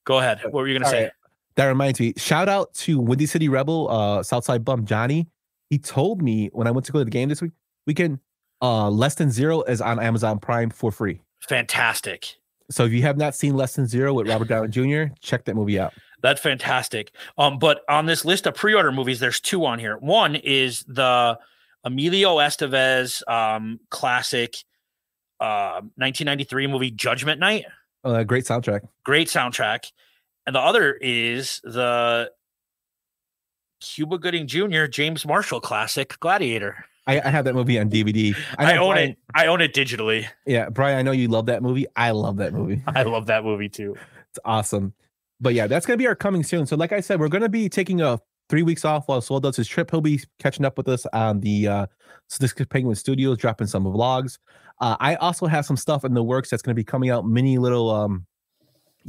go ahead. What were you going to say? Right. That reminds me. Shout out to Windy City Rebel, Southside Bum Johnny. He told me when I went to go to the game this weekend, Less Than Zero is on Amazon Prime for free. Fantastic. So if you have not seen Less Than Zero with Robert Downey Jr., check that movie out. That's fantastic. But on this list of pre-order movies, there's 2 on here. One is the Emilio Estevez classic 1993 movie Judgment Night. Great soundtrack. Great soundtrack. And the other is the Cuba Gooding Jr. James Marshall classic Gladiator. I have that movie on DVD. I own it. I own it digitally. Yeah, Brian, I know you love that movie. I love that movie. I love that movie too. It's awesome. But yeah, that's going to be our coming soon. So like I said, we're going to be taking 3 weeks off while Swole does his trip. He'll be catching up with us on the Sadistic Penguin Studios, dropping some vlogs. I also have some stuff in the works that's going to be coming out, mini little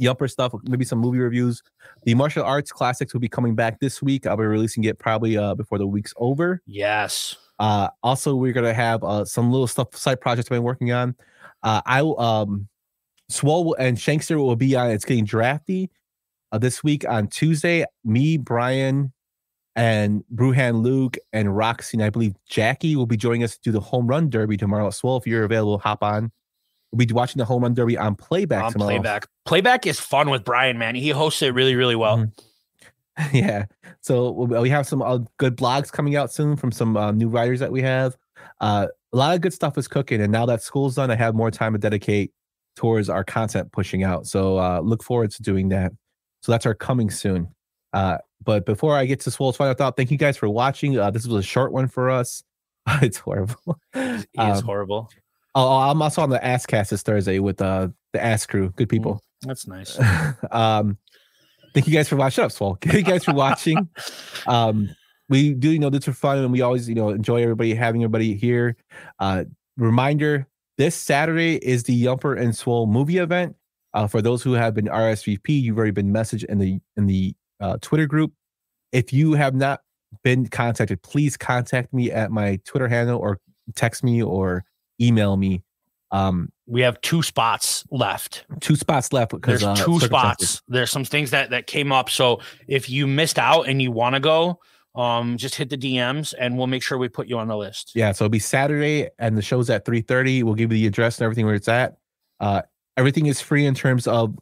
Yumper stuff, maybe some movie reviews. The martial arts classics will be coming back this week. I'll be releasing it probably before the week's over. Yes. Also, we're gonna have some little stuff, side projects I've been working on. Swole and Shankster will be on It's Getting Drafty this week on Tuesday. Me, Brian, and Bruhan Luke and Roxy, and I believe Jackie will be joining us to do the Home Run Derby tomorrow. Swole, if you're available, hop on. We'll be watching the Home Run Derby on Playback tomorrow. Playback is fun with Brian, man. He hosts it really, really well. Yeah. So we have some good blogs coming out soon from some new writers that we have. A lot of good stuff is cooking. And now that school's done, I have more time to dedicate towards our content pushing out. So look forward to doing that. So that's our coming soon. But before I get to Swole's final thought, thank you guys for watching. This was a short one for us. It's horrible. It is horrible. I'm also on the Ass Cast this Thursday with the Ass Crew. Good people. That's nice. Thank you guys for watching. Shut up, Swole. Thank you guys for watching. We do this for fun, and we always enjoy having everybody here. Reminder: this Saturday is the Yumper and Svo movie event. For those who have been RSVP, you've already been messaged in the Twitter group. If you have not been contacted, please contact me at my Twitter handle or text me or email me. We have 2 spots left. 2 spots left because there's 2 spots. There's some things that came up. So if you missed out and you want to go, just hit the DMs and we'll make sure we put you on the list. Yeah, so it'll be Saturday and the show's at 3:30. We'll give you the address and everything where it's at. Everything is free in terms of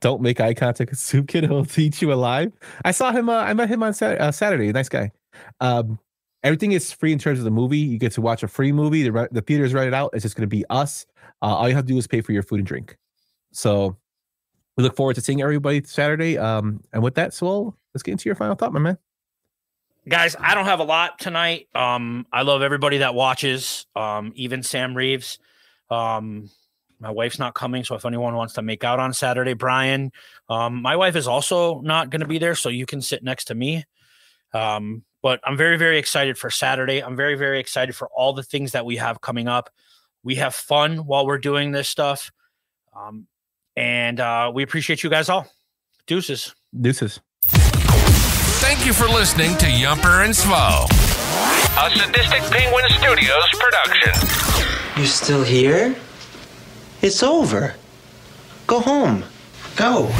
don't make eye contact with Soup Kid. He'll eat you alive. I saw him. I met him on Saturday. Nice guy. Everything is free in terms of the movie. You get to watch a free movie. The theaters rented out. It's just going to be us. All you have to do is pay for your food and drink. So we look forward to seeing everybody Saturday. And with that, Swole, let's get into your final thought, my man. Guys, I don't have a lot tonight. I love everybody that watches, even Sam Reeves. My wife's not coming, so if anyone wants to make out on Saturday, Brian, my wife is also not going to be there, so you can sit next to me. But I'm very, very excited for Saturday. I'm very, very excited for all the things that we have coming up. We have fun while we're doing this stuff. And we appreciate you guys all. Deuces. Deuces. Thank you for listening to Yumper and Svo, a Sadistic Penguin Studios production. You're still here? It's over. Go home. Go.